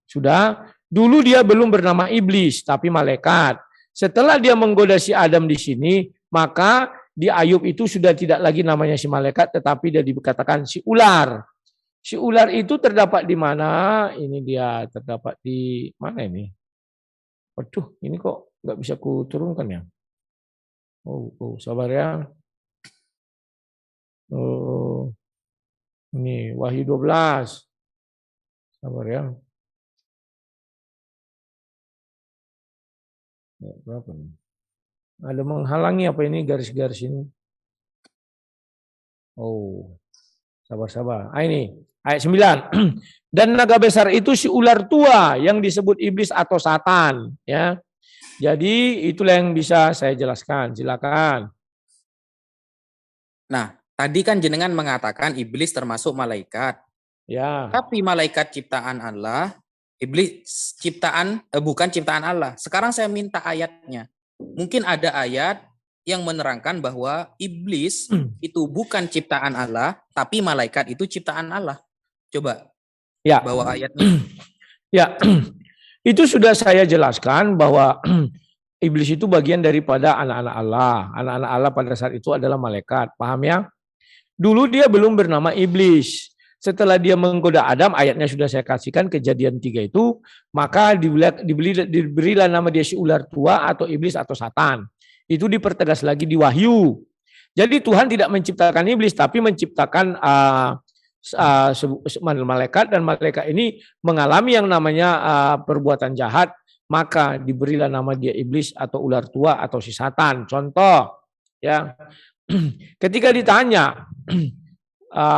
Sudah, dulu dia belum bernama iblis tapi malaikat. Setelah dia menggoda si Adam di sini, maka di Ayub itu sudah tidak lagi namanya si malaikat tetapi dia dikatakan si ular. Si ular itu terdapat di mana? Ini dia terdapat di mana ini? Waduh, ini kok nggak bisa ku turunkan ya? Oh, sabar ya. Oh. Ini Wahyu 12. Sabar ya. Berapa nih? Ada menghalangi apa ini garis-garis ini? Oh. Sabar. Ini ayat 9. Dan naga besar itu si ular tua yang disebut iblis atau Satan, ya. Jadi itulah yang bisa saya jelaskan. Silakan. Nah, tadi kan jenengan mengatakan iblis termasuk malaikat. Ya. Tapi malaikat ciptaan Allah, iblis bukan ciptaan Allah. Sekarang saya minta ayatnya. Mungkin ada ayat yang menerangkan bahwa iblis itu bukan ciptaan Allah, tapi malaikat itu ciptaan Allah. Coba ya. Bawa ayatnya. Ya, itu sudah saya jelaskan bahwa iblis itu bagian daripada anak-anak Allah. Anak-anak Allah pada saat itu adalah malaikat. Paham ya? Dulu dia belum bernama iblis. Setelah dia menggoda Adam, ayatnya sudah saya kasihkan, Kejadian 3 itu, maka diberilah nama dia si ular tua atau iblis atau Satan. Itu dipertegas lagi di Wahyu. Jadi Tuhan tidak menciptakan iblis, tapi menciptakan malaikat, dan malaikat ini mengalami yang namanya perbuatan jahat, maka diberilah nama dia iblis atau ular tua atau si Satan. Contoh, ya, ketika ditanya,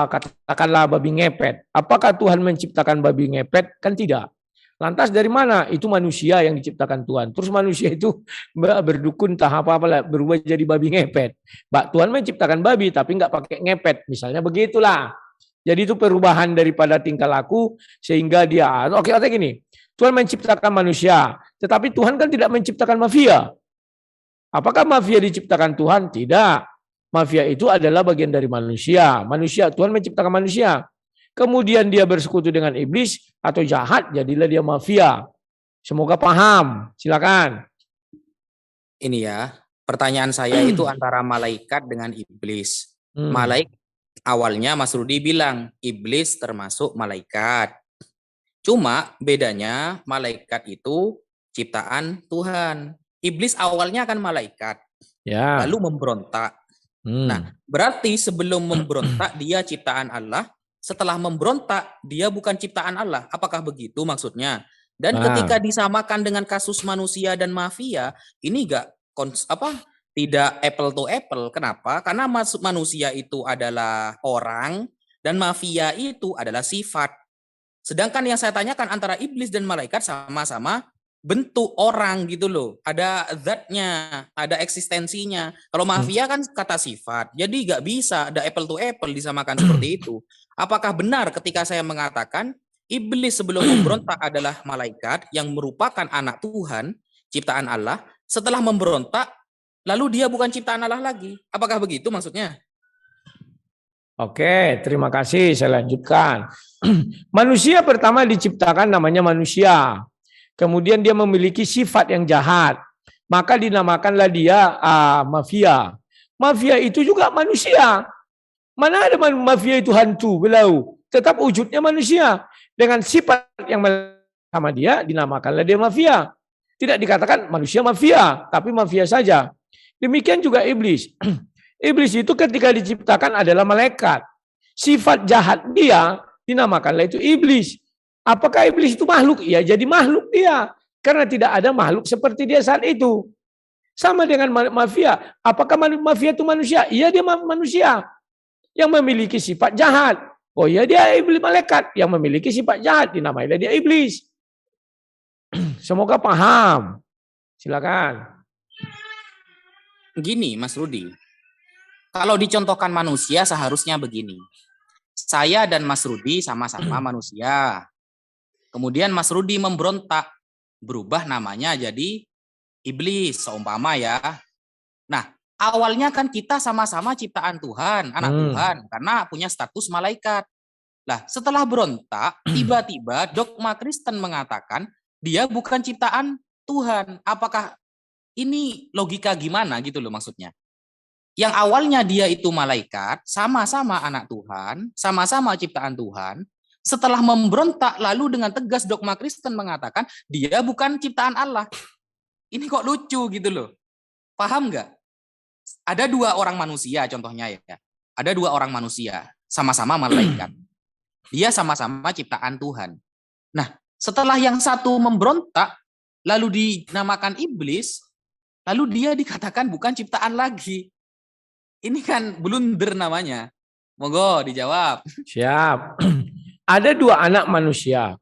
katakanlah babi ngepet, apakah Tuhan menciptakan babi ngepet? Kan tidak. Lantas dari mana? Itu manusia yang diciptakan Tuhan. Terus manusia itu berdukun entah apa-apa berubah jadi babi ngepet. Tuhan menciptakan babi tapi nggak pakai ngepet, misalnya begitulah. Jadi itu perubahan daripada tingkah laku sehingga dia oke gini. Tuhan menciptakan manusia, tetapi Tuhan kan tidak menciptakan mafia. Apakah mafia diciptakan Tuhan? Tidak. Mafia itu adalah bagian dari manusia. Tuhan menciptakan manusia. Kemudian dia bersekutu dengan iblis atau jahat, jadilah dia mafia. Semoga paham. Silakan. Ini ya, pertanyaan saya itu antara malaikat dengan iblis. Awalnya Mas Rudi bilang iblis termasuk malaikat. Cuma bedanya malaikat itu ciptaan Tuhan. Iblis awalnya kan malaikat. Ya. Lalu memberontak. Nah, berarti sebelum memberontak dia ciptaan Allah, setelah memberontak dia bukan ciptaan Allah. Apakah begitu maksudnya? Dan ketika disamakan dengan kasus manusia dan mafia, ini tidak apple to apple. Kenapa? Karena manusia itu adalah orang dan mafia itu adalah sifat. Sedangkan yang saya tanyakan antara iblis dan malaikat sama-sama bentuk orang gitu loh. Ada zatnya, ada eksistensinya. Kalau mafia kan kata sifat. Jadi nggak bisa ada apple to apple disamakan seperti itu. Apakah benar ketika saya mengatakan iblis sebelum memberontak adalah malaikat yang merupakan anak Tuhan, ciptaan Allah, setelah memberontak lalu dia bukan ciptaan Allah lagi? Apakah begitu maksudnya? Oke, terima kasih. Saya lanjutkan. Manusia pertama diciptakan namanya manusia. Kemudian dia memiliki sifat yang jahat. Maka dinamakanlah dia mafia. Mafia itu juga manusia. Mana ada mafia itu hantu, belau. Tetap wujudnya manusia. Dengan sifat yang sama dia, dinamakanlah dia mafia. Tidak dikatakan manusia mafia, tapi mafia saja. Demikian juga iblis. Iblis itu ketika diciptakan adalah malaikat. Sifat jahat dia dinamakanlah itu iblis. Apakah iblis itu makhluk? Ya jadi makhluk dia. Karena tidak ada makhluk seperti dia saat itu. Sama dengan mafia. Apakah mafia itu manusia? Iya dia manusia. Yang memiliki sifat jahat. Oh iya dia iblis malaikat. Yang memiliki sifat jahat. Dinamailah dia iblis. Semoga paham. Silakan. Gini Mas Rudi. Kalau dicontohkan manusia seharusnya begini. Saya dan Mas Rudi sama-sama manusia. Kemudian Mas Rudi memberontak, berubah namanya jadi iblis, seumpama ya. Nah, awalnya kan kita sama-sama ciptaan Tuhan, anak Tuhan, karena punya status malaikat. Lah, setelah berontak, tiba-tiba dogma Kristen mengatakan dia bukan ciptaan Tuhan. Apakah ini logika gimana gitu loh maksudnya? Yang awalnya dia itu malaikat, sama-sama anak Tuhan, sama-sama ciptaan Tuhan. Setelah memberontak, lalu dengan tegas dogma Kristen mengatakan dia bukan ciptaan Allah. Ini kok lucu gitu loh. Paham nggak? Ada dua orang manusia contohnya ya. Ada dua orang manusia, sama-sama malaikat. Dia sama-sama ciptaan Tuhan. Nah, setelah yang satu memberontak, lalu dinamakan iblis, lalu dia dikatakan bukan ciptaan lagi. Ini kan blunder namanya. Monggo dijawab. Siap. Ada dua anak manusia.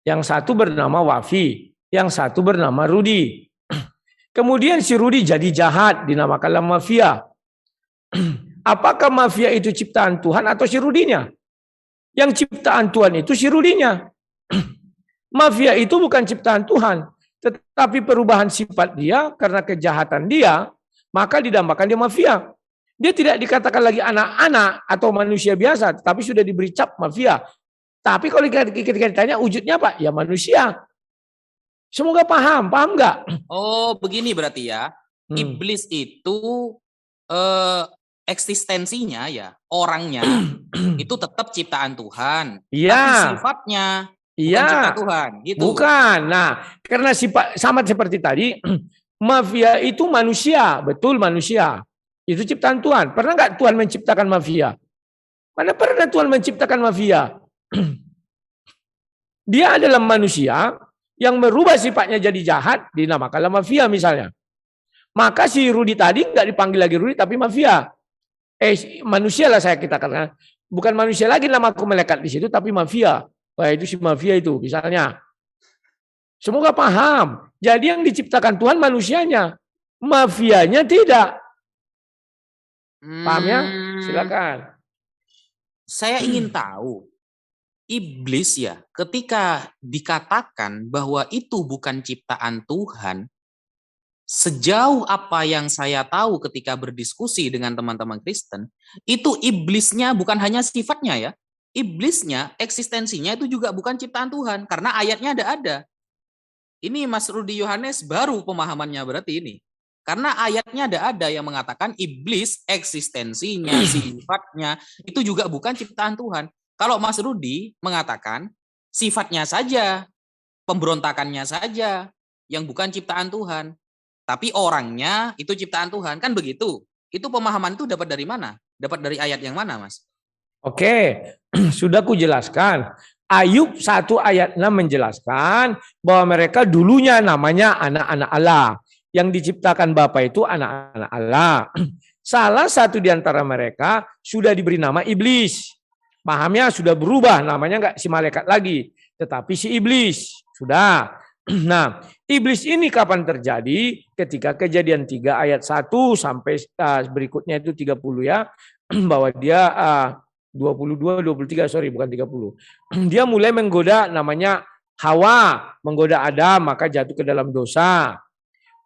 Yang satu bernama Wafi, yang satu bernama Rudi. Kemudian si Rudi jadi jahat, dinamakanlah mafia. Apakah mafia itu ciptaan Tuhan atau si Rudinya? Yang ciptaan Tuhan itu si Rudinya. Mafia itu bukan ciptaan Tuhan, tetapi perubahan sifat dia karena kejahatan dia, maka dinamakan dia mafia. Dia tidak dikatakan lagi anak-anak atau manusia biasa, tapi sudah diberi cap mafia. Tapi kalau ketika ditanya wujudnya apa? Ya manusia. Semoga paham nggak? Oh, begini berarti ya. Iblis itu eksistensinya ya, orangnya itu tetap ciptaan Tuhan. Iya. Tapi sifatnya bukan cipta Tuhan, gitu. Bukan. Nah, karena sifat sama seperti tadi, mafia itu manusia, betul manusia. Itu ciptaan Tuhan. Pernah nggak Tuhan menciptakan mafia? Mana pernah Tuhan menciptakan mafia? Dia adalah manusia yang merubah sifatnya jadi jahat, dinamakanlah mafia misalnya. Maka si Rudi tadi nggak dipanggil lagi Rudi, tapi mafia. Manusia lah saya kita karena bukan manusia lagi nama aku melekat di situ, tapi mafia. Wah, itu si mafia itu misalnya. Semoga paham. Jadi yang diciptakan Tuhan manusianya, mafianya tidak. Paham ya? Silakan. Saya ingin tahu, iblis ya, ketika dikatakan bahwa itu bukan ciptaan Tuhan, sejauh apa yang saya tahu ketika berdiskusi dengan teman-teman Kristen, itu iblisnya bukan hanya sifatnya ya, iblisnya, eksistensinya itu juga bukan ciptaan Tuhan, karena ayatnya ada. Ini Mas Rudi Yohanes baru pemahamannya berarti ini. Karena ayatnya ada yang mengatakan iblis, eksistensinya, sifatnya, itu juga bukan ciptaan Tuhan. Kalau Mas Rudi mengatakan sifatnya saja, pemberontakannya saja, yang bukan ciptaan Tuhan. Tapi orangnya itu ciptaan Tuhan, kan begitu. Itu pemahaman itu dapat dari mana? Dapat dari ayat yang mana, Mas? Oke, sudah ku jelaskan. Ayub 1 ayat 6 menjelaskan bahwa mereka dulunya namanya anak-anak Allah. Yang diciptakan Bapa itu anak-anak Allah. Salah satu di antara mereka sudah diberi nama iblis. Pahamnya sudah berubah, namanya enggak si malaikat lagi, tetapi si iblis. Sudah. Nah, iblis ini kapan terjadi? Ketika Kejadian 3 ayat 1 sampai berikutnya itu 30 ya. Bahwa dia 22, 23, sorry bukan 30. Dia mulai menggoda namanya Hawa, menggoda Adam, maka jatuh ke dalam dosa.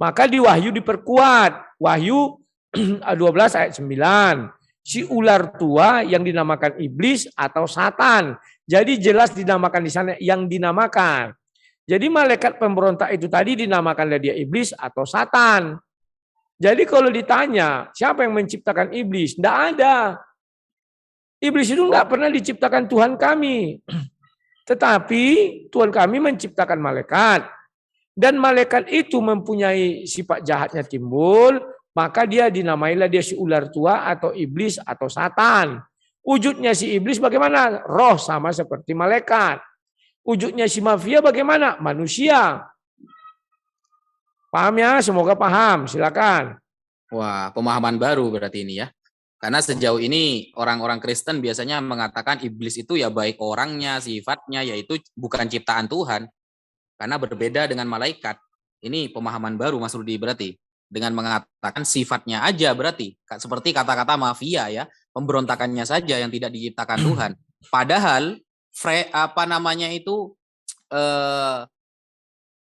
Maka di Wahyu diperkuat. Wahyu 12 ayat 9. Si ular tua yang dinamakan iblis atau Satan. Jadi jelas dinamakan di sana yang dinamakan. Jadi malaikat pemberontak itu tadi dinamakanlah dia iblis atau Satan. Jadi kalau ditanya siapa yang menciptakan iblis? Tidak ada. Iblis itu enggak pernah diciptakan Tuhan kami. Tetapi Tuhan kami menciptakan malaikat. Dan malaikat itu mempunyai sifat jahatnya timbul, maka dia dinamailah dia si ular tua atau iblis atau Satan. Wujudnya si iblis bagaimana? Roh sama seperti malaikat. Wujudnya si mafia bagaimana? Manusia. Paham ya? Semoga paham. Silakan. Wah, pemahaman baru berarti ini ya. Karena sejauh ini orang-orang Kristen biasanya mengatakan iblis itu ya baik orangnya, sifatnya, yaitu bukan ciptaan Tuhan. Karena berbeda dengan malaikat. Ini pemahaman baru Mas Rudi berarti. Dengan mengatakan sifatnya aja berarti. Seperti kata-kata mafia ya. Pemberontakannya saja yang tidak diciptakan Tuhan. Padahal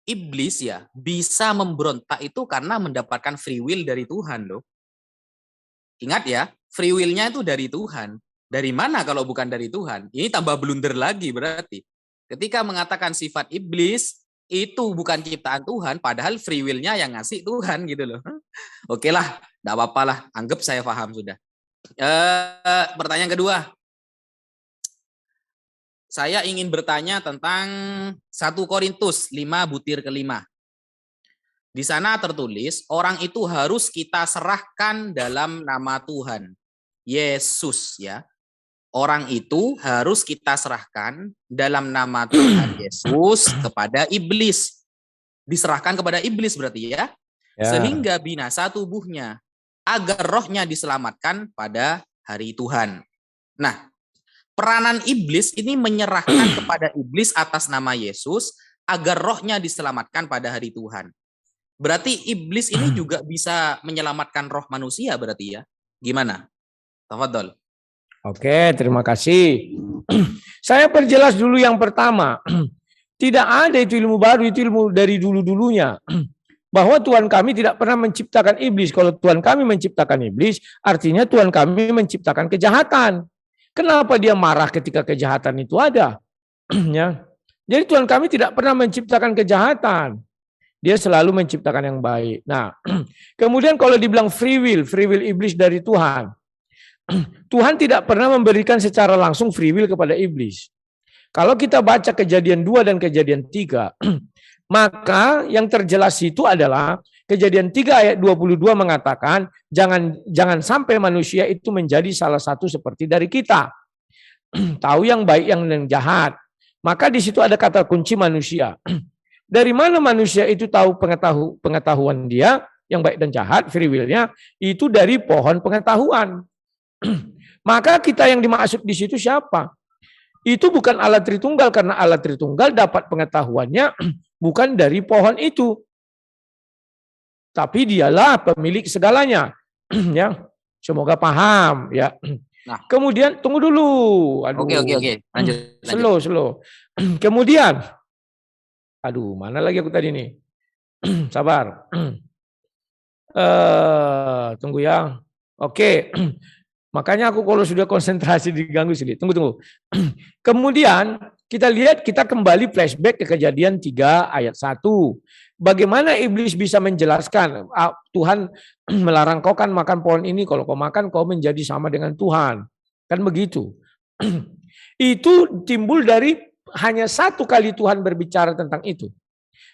iblis ya bisa memberontak itu karena mendapatkan free will dari Tuhan loh. Ingat ya, free will-nya itu dari Tuhan. Dari mana kalau bukan dari Tuhan? Ini tambah blunder lagi berarti. Ketika mengatakan sifat iblis itu bukan ciptaan Tuhan, padahal free will-nya yang ngasih Tuhan gitu loh. Oke lah, enggak apa-apa lah, anggap saya paham sudah. Pertanyaan kedua. Saya ingin bertanya tentang 1 Korintus 5 butir ke-5. Di sana tertulis, orang itu harus kita serahkan dalam nama Tuhan. Yesus ya. Orang itu harus kita serahkan dalam nama Tuhan Yesus kepada iblis. Diserahkan kepada iblis berarti ya. Sehingga binasa tubuhnya. Agar rohnya diselamatkan pada hari Tuhan. Nah, peranan iblis ini menyerahkan kepada iblis atas nama Yesus agar rohnya diselamatkan pada hari Tuhan. Berarti iblis ini juga bisa menyelamatkan roh manusia berarti ya. Gimana? Tafadhol. Oke, terima kasih. Saya perjelas dulu yang pertama. Tidak ada itu ilmu baru, itu ilmu dari dulu-dulunya. Bahwa Tuhan kami tidak pernah menciptakan iblis. Kalau Tuhan kami menciptakan iblis, artinya Tuhan kami menciptakan kejahatan. Kenapa dia marah ketika kejahatan itu ada? Ya. Jadi Tuhan kami tidak pernah menciptakan kejahatan. Dia selalu menciptakan yang baik. Nah, kemudian kalau dibilang free will iblis dari Tuhan. Tuhan tidak pernah memberikan secara langsung free will kepada iblis. Kalau kita baca Kejadian 2 dan Kejadian 3, maka yang terjelas itu adalah Kejadian 3 ayat 22 mengatakan jangan sampai manusia itu menjadi salah satu seperti dari kita. Tahu yang baik yang jahat. Maka di situ ada kata kunci manusia. Dari mana manusia itu tahu pengetahuan dia yang baik dan jahat, free will-nya itu dari pohon pengetahuan. Maka kita yang dimaksud di situ siapa? Itu bukan Allah Tritunggal, karena Allah Tritunggal dapat pengetahuannya bukan dari pohon itu. Tapi dialah pemilik segalanya. Ya, semoga paham ya. Nah. Kemudian tunggu dulu. Aduh. Oke. Lanjut. Slow. Kemudian mana lagi aku tadi nih? Sabar. Tunggu ya. Oke. Makanya aku kalau sudah konsentrasi diganggu sedikit. Tunggu. Kemudian kita lihat, kita kembali flashback ke Kejadian 3 ayat 1. Bagaimana iblis bisa menjelaskan, Tuhan melarang kau kan makan pohon ini, kalau kau makan kau menjadi sama dengan Tuhan. Kan begitu. Itu timbul dari hanya satu kali Tuhan berbicara tentang itu.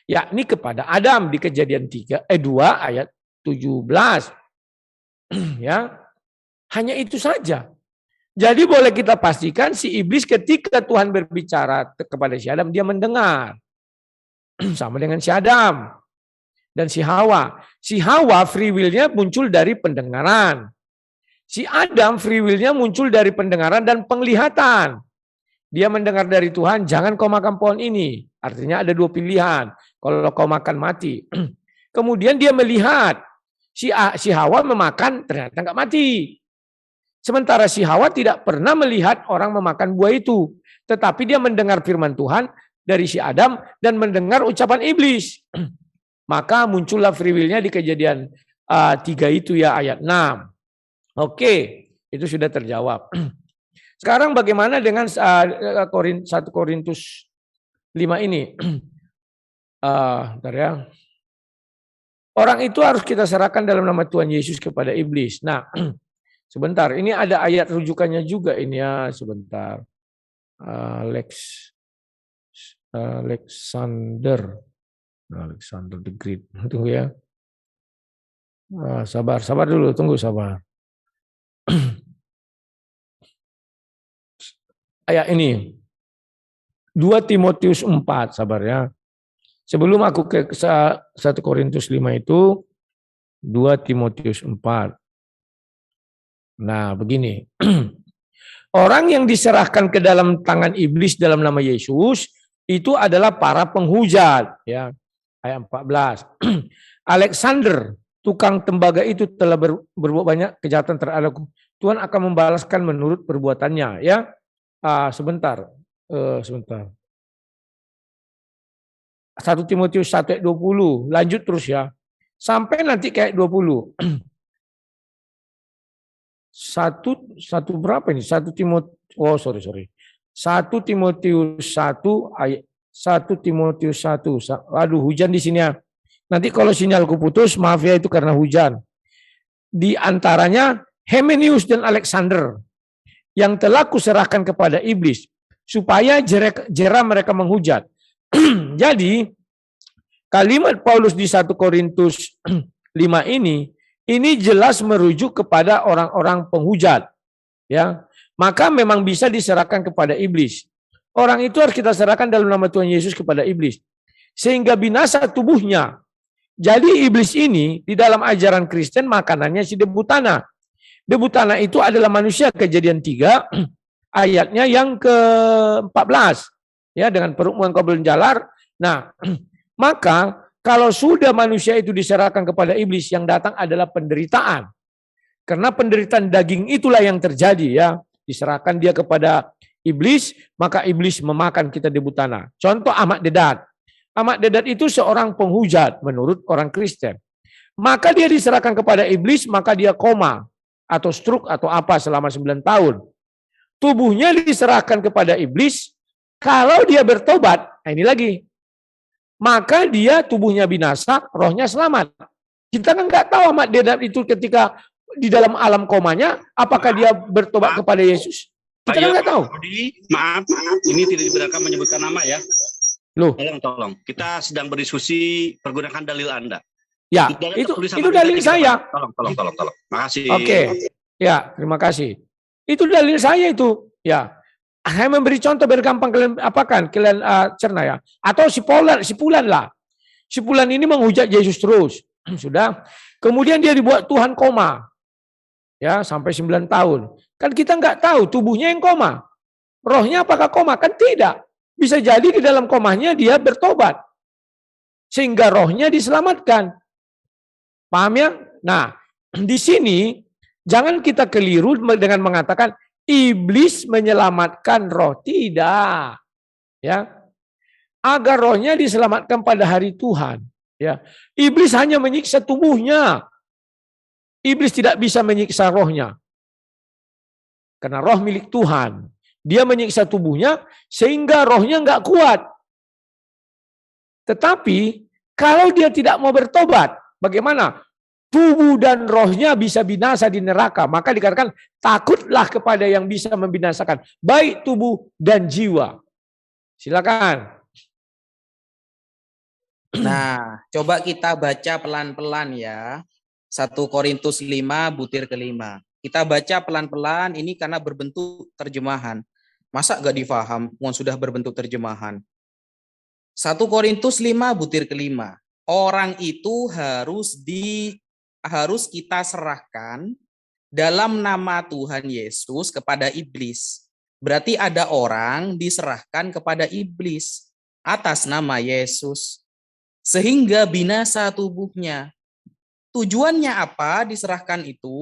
Yakni kepada Adam di Kejadian 2 ayat 17. Ya. Hanya itu saja. Jadi boleh kita pastikan si iblis ketika Tuhan berbicara kepada si Adam, dia mendengar. Sama dengan si Adam dan si Hawa. Si Hawa free will-nya muncul dari pendengaran. Si Adam free will-nya muncul dari pendengaran dan penglihatan. Dia mendengar dari Tuhan, jangan kau makan pohon ini. Artinya ada dua pilihan. Kalau kau makan mati. Kemudian dia melihat. Si Hawa memakan, ternyata enggak mati. Sementara si Hawa tidak pernah melihat orang memakan buah itu. Tetapi dia mendengar firman Tuhan dari si Adam dan mendengar ucapan iblis. Maka muncullah free will-nya di Kejadian 3 itu ya ayat 6. Oke, itu sudah terjawab. Sekarang bagaimana dengan 1 Korintus 5 ini? Bentar ya. Orang itu harus kita serahkan dalam nama Tuhan Yesus kepada iblis. Nah, sebentar, ini ada ayat rujukannya juga ini ya, sebentar. Alexander the Great. Tunggu ya. Sabar dulu, tunggu sabar. Ayat ini. 2 Timotius 4, sabar ya. Sebelum aku ke 1 Korintus 5 itu, 2 Timotius 4. Nah, begini. Orang yang diserahkan ke dalam tangan iblis dalam nama Yesus, itu adalah para penghujat. Ya. Ayat 14. Alexander, tukang tembaga itu telah berbuat banyak kejahatan terhadapku. Tuhan akan membalaskan menurut perbuatannya. Ya. Sebentar. 1 Timotius 1 ayat 20. Lanjut terus ya. Sampai nanti kayak 20. Satu berapa ini? 1 Timotius 1 Timotius 1 ayat 1 Timotius 1. Aduh, hujan di sini ya. Nanti kalau sinyalku putus, maaf ya, itu karena hujan. Di antaranya Hymenius dan Alexander yang telah kuserahkan kepada iblis supaya jera mereka menghujat. Jadi kalimat Paulus di 1 Korintus 5 ini jelas merujuk kepada orang-orang penghujat. Ya, maka memang bisa diserahkan kepada iblis. Orang itu harus kita serahkan dalam nama Tuhan Yesus kepada iblis. Sehingga binasa tubuhnya. Jadi iblis ini di dalam ajaran Kristen makanannya si debu tanah. Debu tanah itu adalah manusia, Kejadian 3 ayatnya yang ke-14. Ya, dengan perut engkau berjalar. Nah, maka kalau sudah manusia itu diserahkan kepada iblis, yang datang adalah penderitaan. Karena penderitaan daging itulah yang terjadi ya. Diserahkan dia kepada iblis, maka iblis memakan kita debu tanah. Contoh Ahmad Dedat. Ahmad Dedat itu seorang penghujat menurut orang Kristen. Maka dia diserahkan kepada iblis, maka dia koma atau stroke atau apa selama 9 tahun. Tubuhnya diserahkan kepada iblis, kalau dia bertobat, nah ini lagi. maka dia tubuhnya binasa, rohnya selamat. Kita kan nggak tahu amat dia itu ketika di dalam alam komanya, apakah dia bertobat kepada Yesus? Kita kan nggak tahu. Maaf, ini tidak dibenarkan menyebutkan nama ya. Loh, Tolong. Kita sedang berdiskusi pergunakan dalil Anda. ya, itu dalil saya. Tolong. Makasih. Oke. Ya, terima kasih. Itu dalil saya itu. Ya. Saya memberi contoh biar gampang kalian cerna ya. Atau si Fulan lah. Si Fulan ini menghujat Yesus terus. Sudah. Kemudian dia dibuat Tuhan koma. Ya, sampai 9 tahun. Kan kita nggak tahu tubuhnya yang koma. Rohnya apakah koma? Kan tidak. Bisa jadi di dalam komanya dia bertobat. Sehingga rohnya diselamatkan. Paham ya? Nah, di sini jangan kita keliru dengan mengatakan iblis menyelamatkan roh. Tidak. Ya. Agar rohnya diselamatkan pada hari Tuhan. Ya. Iblis hanya menyiksa tubuhnya. Iblis tidak bisa menyiksa rohnya. Karena roh milik Tuhan. Dia menyiksa tubuhnya sehingga rohnya nggak kuat. Tetapi kalau dia tidak mau bertobat, bagaimana? Tubuh dan rohnya bisa binasa di neraka. Maka dikatakan takutlah kepada yang bisa membinasakan baik tubuh dan jiwa. Silakan. Nah, coba kita baca pelan-pelan ya. 1 Korintus 5 butir ke-5. Kita baca pelan-pelan ini karena berbentuk terjemahan. Masa gak difaham? Sudah berbentuk terjemahan. 1 Korintus 5 butir ke-5. Orang itu harus kita serahkan dalam nama Tuhan Yesus kepada iblis. Berarti ada orang diserahkan kepada iblis atas nama Yesus. Sehingga binasa tubuhnya. Tujuannya apa diserahkan itu?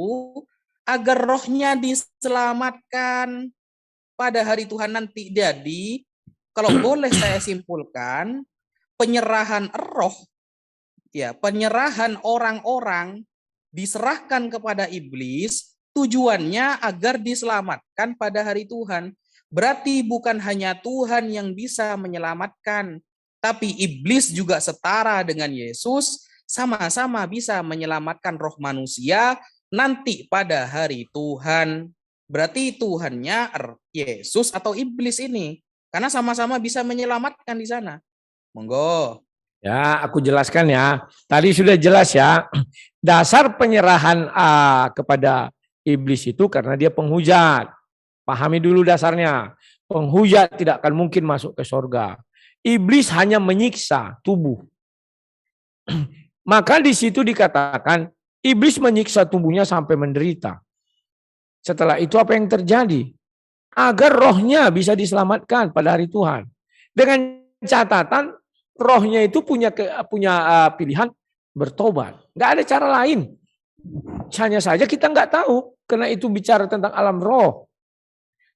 Agar rohnya diselamatkan pada hari Tuhan nanti. Jadi, kalau boleh saya simpulkan, penyerahan roh, ya, penyerahan orang-orang diserahkan kepada iblis, tujuannya agar diselamatkan pada hari Tuhan. Berarti bukan hanya Tuhan yang bisa menyelamatkan, tapi iblis juga setara dengan Yesus, sama-sama bisa menyelamatkan roh manusia nanti pada hari Tuhan. Berarti Tuhannya Yesus atau iblis ini, karena sama-sama bisa menyelamatkan di sana. Monggo. Ya, aku jelaskan ya. Tadi sudah jelas ya. Dasar penyerahan kepada iblis itu karena dia penghujat. Pahami dulu dasarnya. Penghujat tidak akan mungkin masuk ke surga. Iblis hanya menyiksa tubuh. Maka di situ dikatakan iblis menyiksa tubuhnya sampai menderita. Setelah itu apa yang terjadi? Agar rohnya bisa diselamatkan pada hari Tuhan. Dengan catatan rohnya itu punya pilihan bertobat. Nggak ada cara lain. Hanya saja kita nggak tahu karena itu bicara tentang alam roh.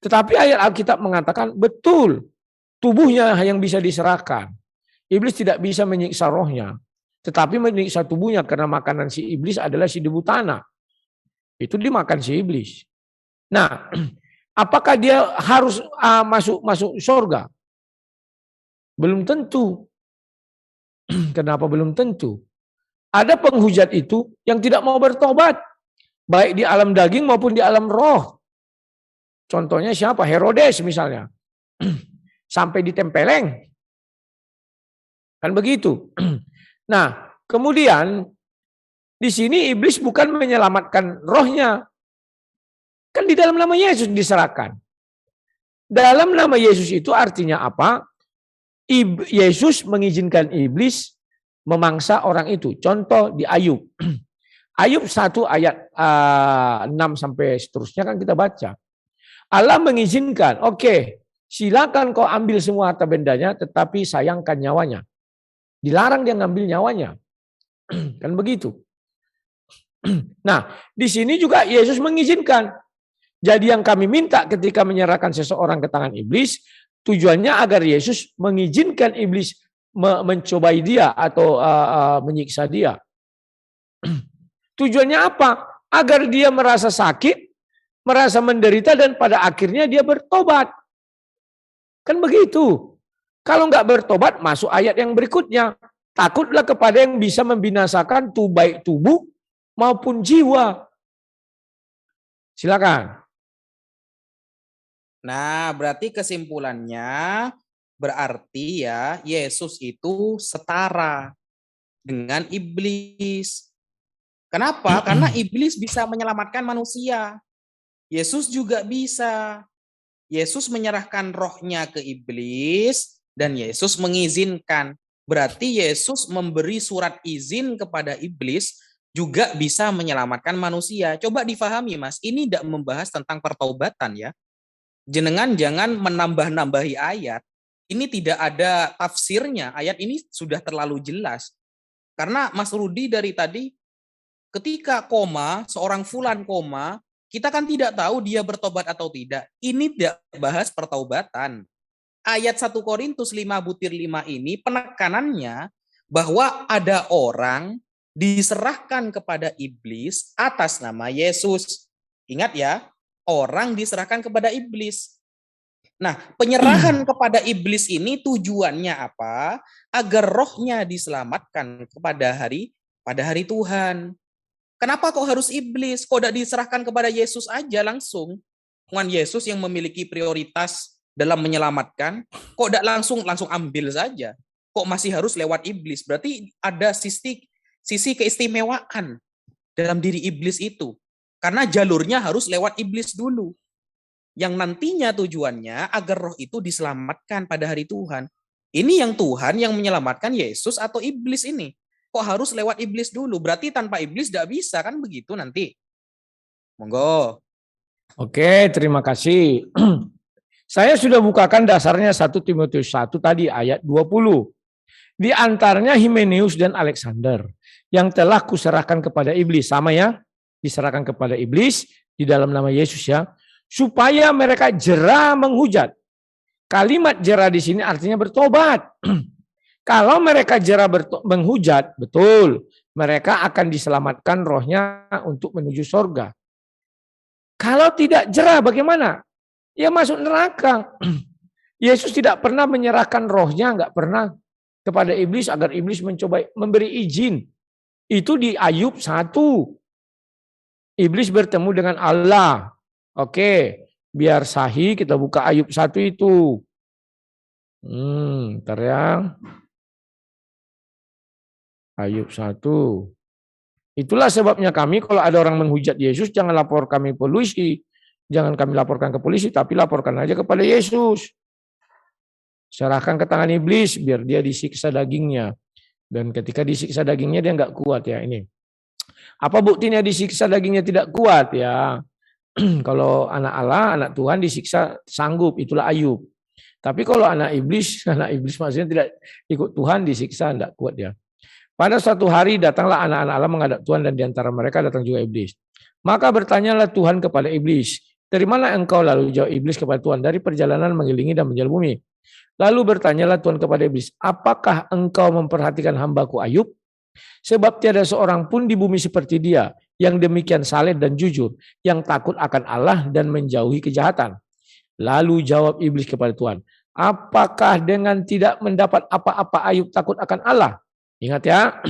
Tetapi ayat Alkitab mengatakan betul tubuhnya yang bisa diserahkan. Iblis tidak bisa menyiksa rohnya, tetapi menyiksa tubuhnya karena makanan si iblis adalah si debu tanah. Itu dimakan si iblis. Nah, apakah dia harus masuk surga? Belum tentu. Kenapa belum tentu? Ada penghujat itu yang tidak mau bertobat, baik di alam daging maupun di alam roh. Contohnya siapa? Herodes misalnya. Sampai ditempeleng. Kan begitu. Nah, kemudian di sini iblis bukan menyelamatkan rohnya. Kan di dalam nama Yesus diserahkan. Dalam nama Yesus itu artinya apa? Yesus mengizinkan iblis memangsa orang itu. Contoh di Ayub. Ayub 1 ayat 6 sampai seterusnya kan kita baca. Allah mengizinkan, oke, silakan kau ambil semua harta bendanya, tetapi sayangkan nyawanya. Dilarang dia ngambil nyawanya. Kan begitu. Nah, di sini juga Yesus mengizinkan. Jadi yang kami minta ketika menyerahkan seseorang ke tangan iblis, tujuannya agar Yesus mengizinkan iblis mencobai dia atau menyiksa dia. Tujuannya apa? Agar dia merasa sakit, merasa menderita, dan pada akhirnya dia bertobat. Kan begitu. Kalau nggak bertobat, masuk ayat yang berikutnya. Takutlah kepada yang bisa membinasakan baik tubuh maupun jiwa. Silakan. Nah, berarti kesimpulannya berarti ya Yesus itu setara dengan iblis. Kenapa? Karena iblis bisa menyelamatkan manusia. Yesus juga bisa. Yesus menyerahkan rohnya ke iblis dan Yesus mengizinkan. Berarti Yesus memberi surat izin kepada iblis juga bisa menyelamatkan manusia. Coba difahami, Mas. Ini tidak membahas tentang pertaubatan ya. Jenengan jangan menambah-nambahi ayat. Ini tidak ada tafsirnya. Ayat ini sudah terlalu jelas. Karena Mas Rudi dari tadi, ketika koma, seorang fulan koma, kita kan tidak tahu dia bertobat atau tidak. Ini tidak bahas pertaubatan. Ayat 1 Korintus 5:5 ini penekanannya bahwa ada orang diserahkan kepada iblis atas nama Yesus. Ingat ya, orang diserahkan kepada iblis. Nah, penyerahan kepada iblis ini tujuannya apa? Agar rohnya diselamatkan pada hari Tuhan. Kenapa kok harus iblis? Kok tidak diserahkan kepada Yesus aja langsung? Tuhan Yesus yang memiliki prioritas dalam menyelamatkan, kok tidak langsung ambil saja? Kok masih harus lewat iblis? Berarti ada sisi keistimewaan dalam diri iblis itu. Karena jalurnya harus lewat iblis dulu. Yang nantinya tujuannya agar roh itu diselamatkan pada hari Tuhan. Ini yang Tuhan yang menyelamatkan Yesus atau iblis ini? Kok harus lewat iblis dulu? Berarti tanpa iblis tidak bisa, kan begitu nanti. Monggo. Oke, terima kasih. Saya sudah bukakan dasarnya 1 Timotius 1 tadi ayat 20. Di antaranya Himeneus dan Alexander yang telah kuserahkan kepada iblis. Sama ya, diserahkan kepada iblis di dalam nama Yesus ya. Supaya mereka jera menghujat. Kalimat jera di sini artinya bertobat. Kalau mereka jera menghujat, betul, mereka akan diselamatkan rohnya untuk menuju surga. Kalau tidak jera bagaimana? Ya masuk neraka. Yesus tidak pernah menyerahkan rohnya, enggak pernah kepada iblis agar iblis mencoba memberi izin. Itu di Ayub 1. Iblis bertemu dengan Allah. Oke, biar sahih kita buka Ayub 1 itu. Ntar ya. Ayub 1. Itulah sebabnya kami kalau ada orang menghujat Yesus jangan lapor kami polisi. Jangan kami laporkan ke polisi, tapi laporkan aja kepada Yesus. Serahkan ke tangan iblis biar dia disiksa dagingnya. Dan ketika disiksa dagingnya dia nggak kuat ya ini. Apa buktinya disiksa dagingnya tidak kuat ya? Kalau anak Allah, anak Tuhan disiksa sanggup, itulah Ayub. Tapi kalau anak iblis maksudnya tidak ikut Tuhan disiksa tidak kuat ya. Pada suatu hari datanglah anak-anak Allah menghadap Tuhan dan diantara mereka datang juga iblis. Maka bertanyalah Tuhan kepada iblis, dari mana engkau? Lalu jawab iblis kepada Tuhan, dari perjalanan mengelilingi dan menjala bumi. Lalu bertanyalah Tuhan kepada iblis, apakah engkau memperhatikan hambaku Ayub? Sebab tiada seorang pun di bumi seperti dia, yang demikian saleh dan jujur, yang takut akan Allah dan menjauhi kejahatan. Lalu jawab iblis kepada Tuhan, apakah dengan tidak mendapat apa-apa Ayub takut akan Allah? Ingat ya,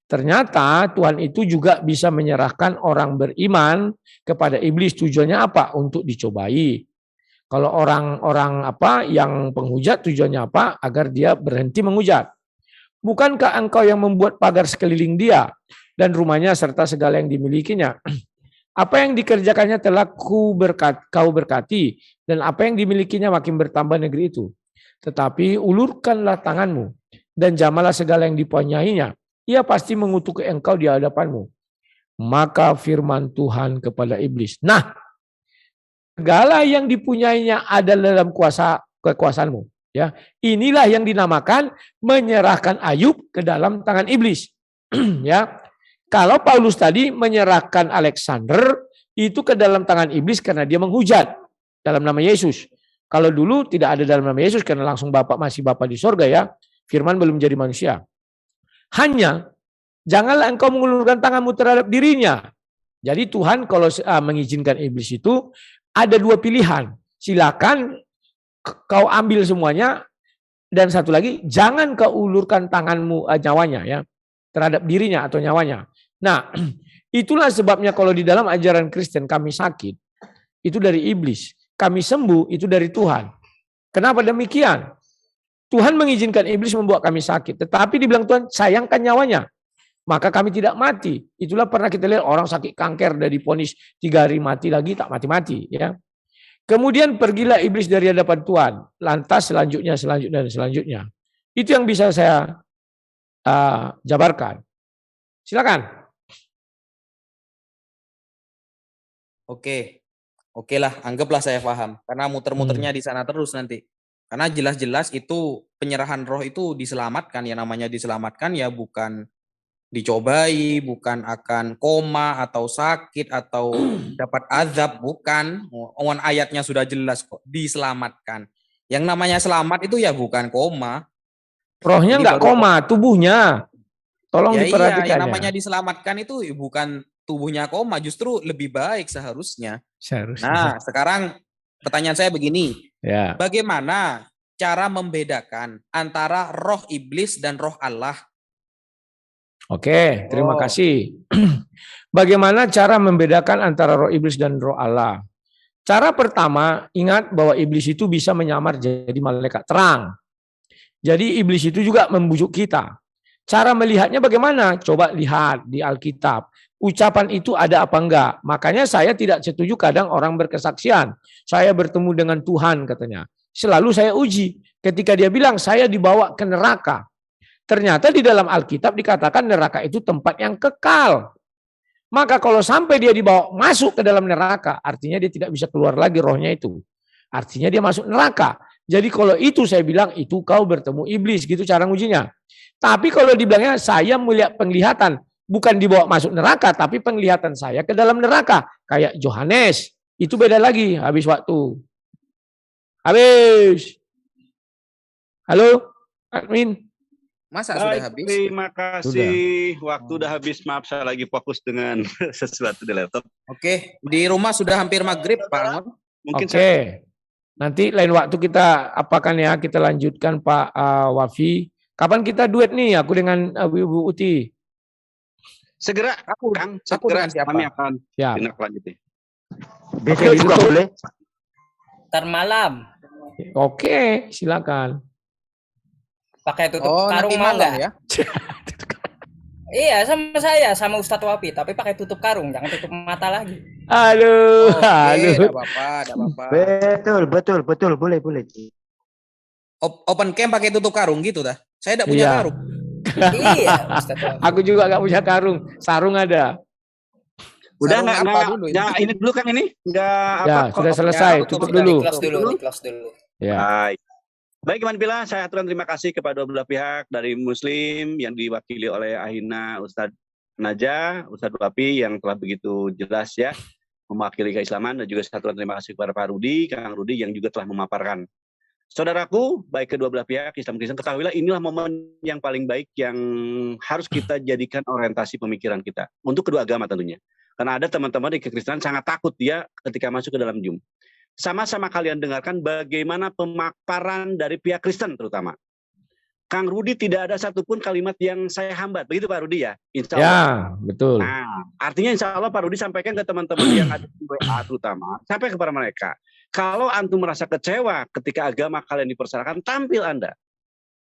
ternyata Tuhan itu juga bisa menyerahkan orang beriman kepada iblis. Tujuannya apa? Untuk dicobai. Kalau orang-orang yang penghujat tujuannya apa? Agar dia berhenti menghujat. Bukankah engkau yang membuat pagar sekeliling dia dan rumahnya serta segala yang dimilikinya? Apa yang dikerjakannya telah kau berkati dan apa yang dimilikinya makin bertambah negeri itu. Tetapi ulurkanlah tanganmu dan jamalah segala yang dipunyainya. Ia pasti mengutuk engkau di hadapanmu. Maka firman Tuhan kepada iblis, nah, segala yang dipunyainya ada dalam kekuasaanmu. Ya, inilah yang dinamakan menyerahkan Ayub ke dalam tangan iblis. Ya, kalau Paulus tadi menyerahkan Alexander itu ke dalam tangan iblis karena dia menghujat dalam nama Yesus. Kalau dulu tidak ada dalam nama Yesus karena langsung masih Bapa di sorga ya. Firman belum jadi manusia. Hanya janganlah engkau mengulurkan tanganmu terhadap dirinya. Jadi Tuhan kalau mengizinkan iblis itu ada dua pilihan. Silakan kau ambil semuanya Dan satu lagi, jangan kau ulurkan tanganmu nyawanya ya terhadap dirinya atau nyawanya. Nah, itulah sebabnya kalau di dalam ajaran Kristen kami sakit, itu dari iblis. Kami sembuh, itu dari Tuhan. Kenapa demikian? Tuhan mengizinkan iblis membuat kami sakit. Tetapi dibilang Tuhan, sayangkan nyawanya. Maka kami tidak mati. Itulah pernah kita lihat orang sakit kanker dari vonis 3 hari mati lagi, tak mati-mati. Ya. Kemudian pergilah iblis dari hadapan Tuhan. Lantas selanjutnya. Itu yang bisa saya jabarkan. Silakan. Oke lah, anggaplah saya paham. Karena muter-muternya di sana terus nanti. Karena jelas-jelas itu penyerahan roh itu diselamatkan. Ya namanya diselamatkan ya bukan dicobai, bukan akan koma atau sakit atau dapat azab, bukan. Ayatnya sudah jelas kok, diselamatkan. Yang namanya selamat itu ya bukan koma. Rohnya enggak koma, tubuhnya. Tolong ya diperhatikan. Iya, yang namanya diselamatkan itu bukan tubuhnya koma, justru lebih baik seharusnya. Nah, sekarang pertanyaan saya begini. Ya. Bagaimana cara membedakan antara roh iblis dan roh Allah? Oke, terima kasih. Bagaimana cara membedakan antara roh iblis dan roh Allah? Cara pertama, ingat bahwa iblis itu bisa menyamar jadi malaikat terang. Jadi iblis itu juga membujuk kita. Cara melihatnya bagaimana? Coba lihat di Alkitab. Ucapan itu ada apa enggak? Makanya saya tidak setuju kadang orang berkesaksian. Saya bertemu dengan Tuhan katanya. Selalu saya uji. Ketika dia bilang saya dibawa ke neraka. Ternyata di dalam Alkitab dikatakan neraka itu tempat yang kekal. Maka kalau sampai dia dibawa masuk ke dalam neraka, artinya dia tidak bisa keluar lagi rohnya itu. Artinya dia masuk neraka. Jadi kalau itu saya bilang itu kau bertemu iblis, gitu cara ngujinya. Tapi kalau dibilangnya saya melihat penglihatan, bukan dibawa masuk neraka, tapi penglihatan saya ke dalam neraka. Kayak Yohanes, itu beda lagi habis waktu. Habis. Halo, admin. Masa sudah habis? Terima kasih. Waktu udah habis. Maaf, saya lagi fokus dengan sesuatu di laptop. Oke, di rumah sudah hampir maghrib, Pak Angon. Mungkin nanti lain waktu kita apakan ya, kita lanjutkan Pak Wafi. Kapan kita duet nih, aku dengan Ibu Uti? Segera, Kang. Segera kami akan tindak lanjuti. Oke, juga boleh. Ntar malam. Oke, silakan. Pakai tutup karung mau nggak? Ya? Iya, sama saya, sama Ustadz Wafi, tapi pakai tutup karung, jangan tutup mata lagi. Aduh, Enggak apa-apa. Betul, boleh. Open cam pakai tutup karung gitu dah. Saya enggak punya karung. Iya, Ustadz Wafi. Aku juga enggak punya karung, sarung ada. Udah enggak dulu ini dulu Kang ini? Enggak ya, sudah selesai, tutup dulu. Di close dulu. Ya. Baik, Iman Bila, saya aturkan terima kasih kepada dua pihak dari Muslim yang diwakili oleh Ahina Ustadz Naja, Ustadz Wafi yang telah begitu jelas ya mewakili keislaman, dan juga saya aturkan terima kasih kepada Pak Rudi, Kang Rudi yang juga telah memaparkan. Saudaraku, baik kedua belah pihak Islam Kristen, ketahuilah inilah momen yang paling baik yang harus kita jadikan orientasi pemikiran kita untuk kedua agama tentunya. Karena ada teman-teman di kekristenan sangat takut dia ketika masuk ke dalam Zoom. Sama-sama kalian dengarkan bagaimana pemaparan dari pihak Kristen terutama. Kang Rudi tidak ada satupun kalimat yang saya hambat. Begitu Pak Rudi ya? Insya Allah. Ya, betul. Nah, artinya insya Allah Pak Rudi sampaikan ke teman-teman yang ada di WA terutama. Sampai kepada mereka. Kalau antum merasa kecewa ketika agama kalian dipersalahkan, tampil Anda.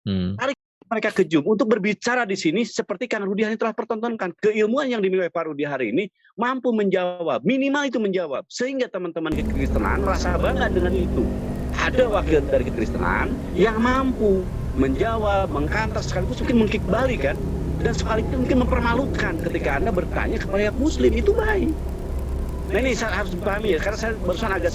Tarik mereka ke Zoom untuk berbicara di sini seperti Kang Rudi yang telah pertontonkan. Keilmuan yang dimiliki Pak Rudi hari ini mampu menjawab, minimal itu menjawab, sehingga teman-teman kekristenan merasa bangga dengan itu. Ada wakil dari kekristenan yang mampu menjawab, mengkantar, sekaligus mungkin mengkikbali kan, dan sekaligus mungkin mempermalukan ketika Anda bertanya kepada Muslim, itu baik. Nah ini saya harus dipahami ya, karena saya barusan agak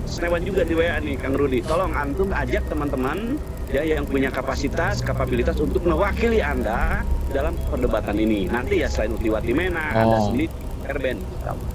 senewan juga di WA nih Kang Rudi. Tolong antum ajak teman-teman ya yang punya kapabilitas untuk mewakili Anda dalam perdebatan ini. Nanti ya selain Utiwati Mena, Anda sendiri, Erben.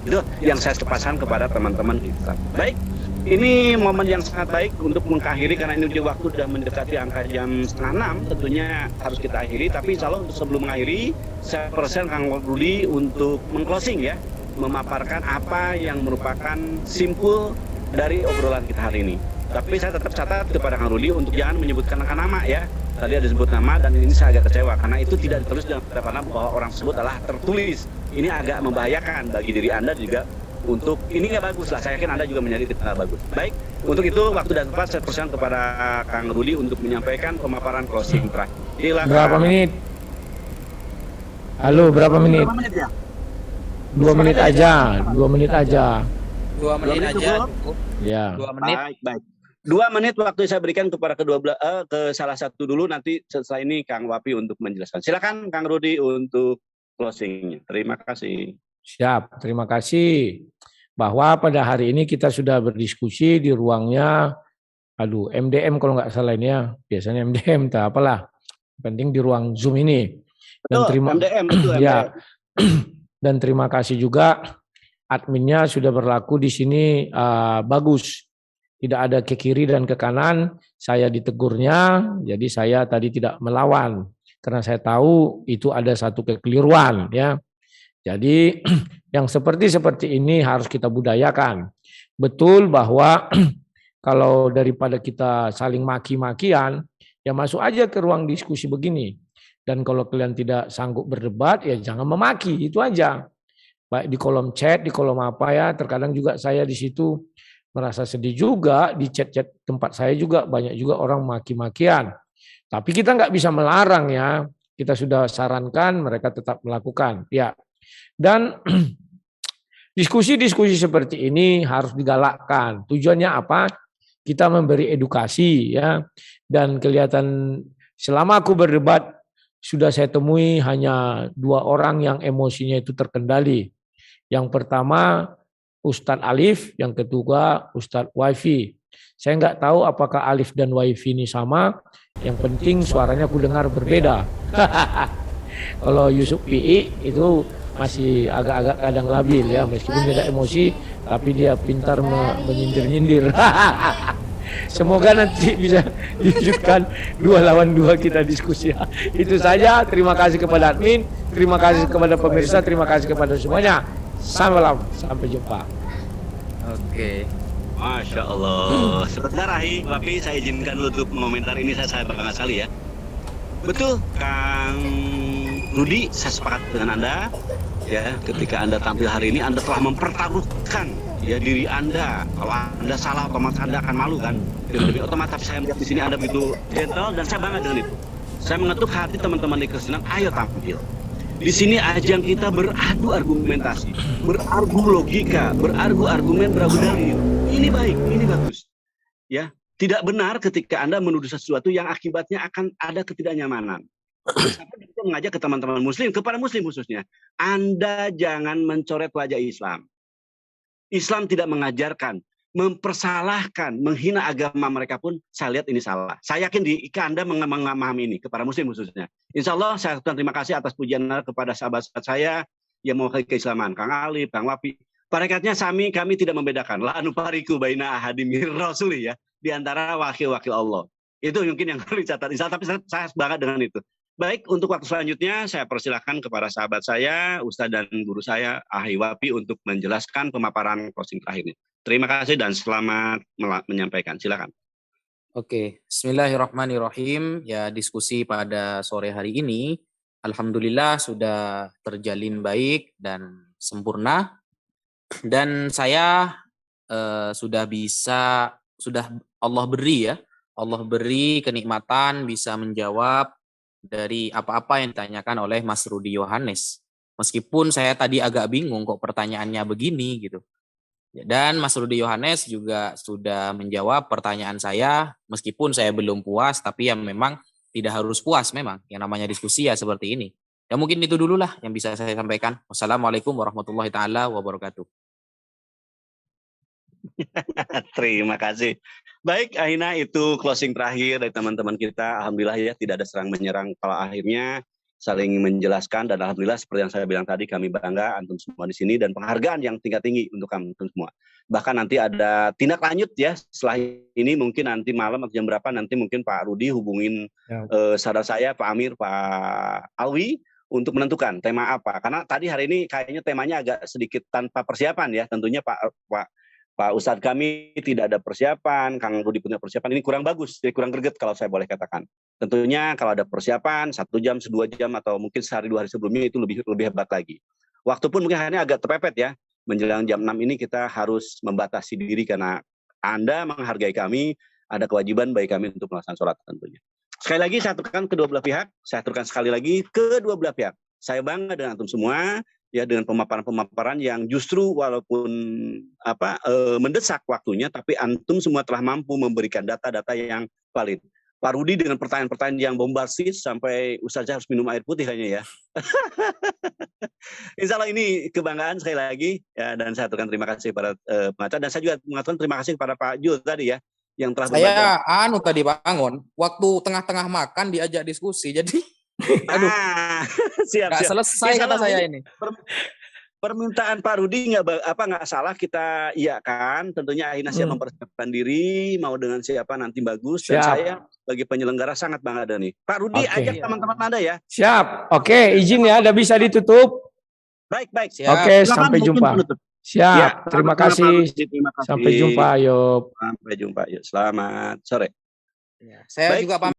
Itu yang saya pasang kepada teman-teman kita. Baik, ini momen yang sangat baik untuk mengakhiri karena ini waktu sudah mendekati angka jam 5:30. Tentunya harus kita akhiri, tapi insya Allah sebelum mengakhiri, saya persen Kang Rudi untuk meng-closing ya, memaparkan apa yang merupakan simpul dari obrolan kita hari ini. Tapi saya tetap catat kepada Kang Rudi untuk jangan menyebutkan nama ya. Tadi ada disebut nama dan ini saya agak kecewa karena itu tidak ditulis dalam kitab bahwa orang tersebut adalah tertulis. Ini agak membahayakan bagi diri Anda juga untuk ini nggak bagus lah. Saya yakin Anda juga menjadi tidak bagus. Baik, untuk itu waktu dan tempat saya persilakan kepada Kang Rudi untuk menyampaikan pemaparan closing terakhir. Silakan. Berapa menit? Halo, berapa menit? 2 menit aja, 2 menit aja. 2 menit aja. Ya. 2 menit. Baik. 2 menit waktu saya berikan kepada ke salah satu dulu, nanti setelah ini Kang Wapi untuk menjelaskan. Silakan Kang Rudi untuk closingnya. Terima kasih. Siap, terima kasih. Bahwa pada hari ini kita sudah berdiskusi di ruangnya, MDM kalau nggak salah ini ya, biasanya MDM, tak apalah. Penting di ruang Zoom ini. Dan MDM, betul, ya. Dan terima kasih juga adminnya sudah berlaku di sini bagus. Tidak ada ke kiri dan ke kanan, saya ditegurnya, jadi saya tadi tidak melawan. Karena saya tahu itu ada satu kekeliruan ya. Jadi yang seperti ini harus kita budayakan. Betul bahwa kalau daripada kita saling maki-makian, ya masuk aja ke ruang diskusi begini. Dan kalau kalian tidak sanggup berdebat, ya jangan memaki, itu aja. Baik di kolom chat, di kolom apa ya, terkadang juga saya di situ merasa sedih juga, di chat-chat tempat saya juga banyak juga orang maki-makian. Tapi kita nggak bisa melarang ya, kita sudah sarankan mereka tetap melakukan. Ya. Dan diskusi-diskusi seperti ini harus digalakkan. Tujuannya apa? Kita memberi edukasi ya. Dan kelihatan selama aku berdebat sudah saya temui hanya 2 orang yang emosinya itu terkendali. Yang pertama Ustadz Alif, yang kedua Ustadz Wifi. Saya nggak tahu apakah Alif dan Wifi ini sama. Yang penting suaranya aku dengar berbeda. Kalau Yusuf PI itu masih agak-agak kadang labil ya, meskipun tidak emosi, tapi dia pintar menyindir-nyindir. Semoga nanti bisa diwujudkan 2 lawan 2 kita diskusi. Itu saja. Terima kasih kepada admin, terima kasih kepada pemirsa, terima kasih kepada semuanya. Sampai jumpa. Oke. Masya Allah. Sebentar Ahi, tapi saya izinkan dulu untuk mengomentar ini, saya bangga sekali ya. Betul, Kang Rudi, saya sepakat dengan Anda. Ya, ketika Anda tampil hari ini, Anda telah mempertaruhkan ya diri Anda. Kalau Anda salah, otomatis Anda akan malu kan. Lebih otomatis saya melihat di sini Anda begitu gentle dan saya bangga dengan itu. Saya mengetuk hati teman-teman di Kristen, ayo tampil. Di sini ajang kita beradu argumentasi, berargu logika, berargu argumen, berargu dalil. Ini baik, ini bagus. Ya, tidak benar ketika Anda menuduh sesuatu yang akibatnya akan ada ketidaknyamanan. Sampai kita mengajak ke teman-teman Muslim, kepada Muslim khususnya, Anda jangan mencoret wajah Islam. Islam tidak mengajarkan, mempersalahkan, menghina agama mereka pun, saya lihat ini salah. Saya yakin Anda memahami ini, kepada Muslim khususnya. Insya Allah saya terima kasih atas pujian kepada sahabat-sahabat saya yang mewakili keislaman, Kang Alif, Kang Wapi. Parekatnya kami tidak membedakan. La nufariqu baina ahadin mir rasuli ya, di antara wakil-wakil Allah. Itu mungkin yang harus dicatat. Tapi saya banget dengan itu. Baik, untuk waktu selanjutnya saya persilahkan kepada sahabat saya, Ustadz dan guru saya, Ahi Wapi, untuk menjelaskan pemaparan closing terakhirnya. Terima kasih dan selamat menyampaikan. Silakan. Oke, bismillahirrahmanirrahim. Ya, diskusi pada sore hari ini, alhamdulillah sudah terjalin baik dan sempurna. Dan saya sudah Allah beri ya, Allah beri kenikmatan bisa menjawab dari apa-apa yang ditanyakan oleh Mas Rudi Yohanes. Meskipun saya tadi agak bingung kok pertanyaannya begini gitu. Dan Mas Rudi Yohanes juga sudah menjawab pertanyaan saya, meskipun saya belum puas, tapi yang memang tidak harus puas memang. Yang namanya diskusi ya seperti ini. Ya mungkin itu dululah yang bisa saya sampaikan. Wassalamualaikum warahmatullahi taala wabarakatuh. Terima kasih. Baik, Aina, itu closing terakhir dari teman-teman kita. Alhamdulillah ya, tidak ada serang menyerang. Kalau akhirnya saling menjelaskan, dan alhamdulillah seperti yang saya bilang tadi, kami bangga antum semua di sini dan penghargaan yang tingkat tinggi untuk antum semua. Bahkan nanti ada tindak lanjut ya, setelah ini mungkin nanti malam atau jam berapa nanti mungkin Pak Rudi hubungin saudara saya, Pak Amir, Pak Alwi, untuk menentukan tema apa. Karena tadi hari ini kayaknya temanya agak sedikit tanpa persiapan ya, tentunya Pak Pak Ustadz kami tidak ada persiapan, Kang Rudi punya persiapan, ini kurang bagus, jadi kurang greget kalau saya boleh katakan. Tentunya kalau ada persiapan 1 jam, 2 jam, atau mungkin sehari 2 hari sebelumnya itu lebih hebat lagi. Waktu pun mungkin hanya agak terpepet ya, menjelang jam 6 ini kita harus membatasi diri karena Anda menghargai kami, ada kewajiban bagi kami untuk melaksanakan sholat tentunya. Sekali lagi saya aturkan kedua belah pihak, saya aturkan sekali lagi kedua belah pihak. Saya bangga dengan antum semua, ya dengan pemaparan-pemaparan yang justru walaupun mendesak waktunya, tapi antum semua telah mampu memberikan data-data yang valid. Pak Rudi dengan pertanyaan-pertanyaan yang bombastis sampai Ustazah harus minum air putih kayaknya ya. Insya Allah ini kebanggaan sekali lagi ya, dan saya aturkan terima kasih kepada pengacara, dan saya juga mengatakan terima kasih kepada Pak Jul tadi ya yang telah Saya tadi bangun waktu tengah-tengah makan diajak diskusi, jadi aduh, siap. selesai kata saya ini. Permintaan Pak Rudi nggak salah, kita iya kan, tentunya Aina siap mempersiapkan diri mau dengan siapa nanti bagus, dan saya bagi penyelenggara sangat bangga nih. Pak Rudi ajak teman-teman Anda ya. Siap. Oke, izin ya, udah bisa ditutup. Baik. Siap. Oke, sampai jumpa. Siap. Ya, terima kasih. Sampai jumpa, Ayub. Sampai jumpa. Yuk, selamat sore. Saya Baik. juga pamit.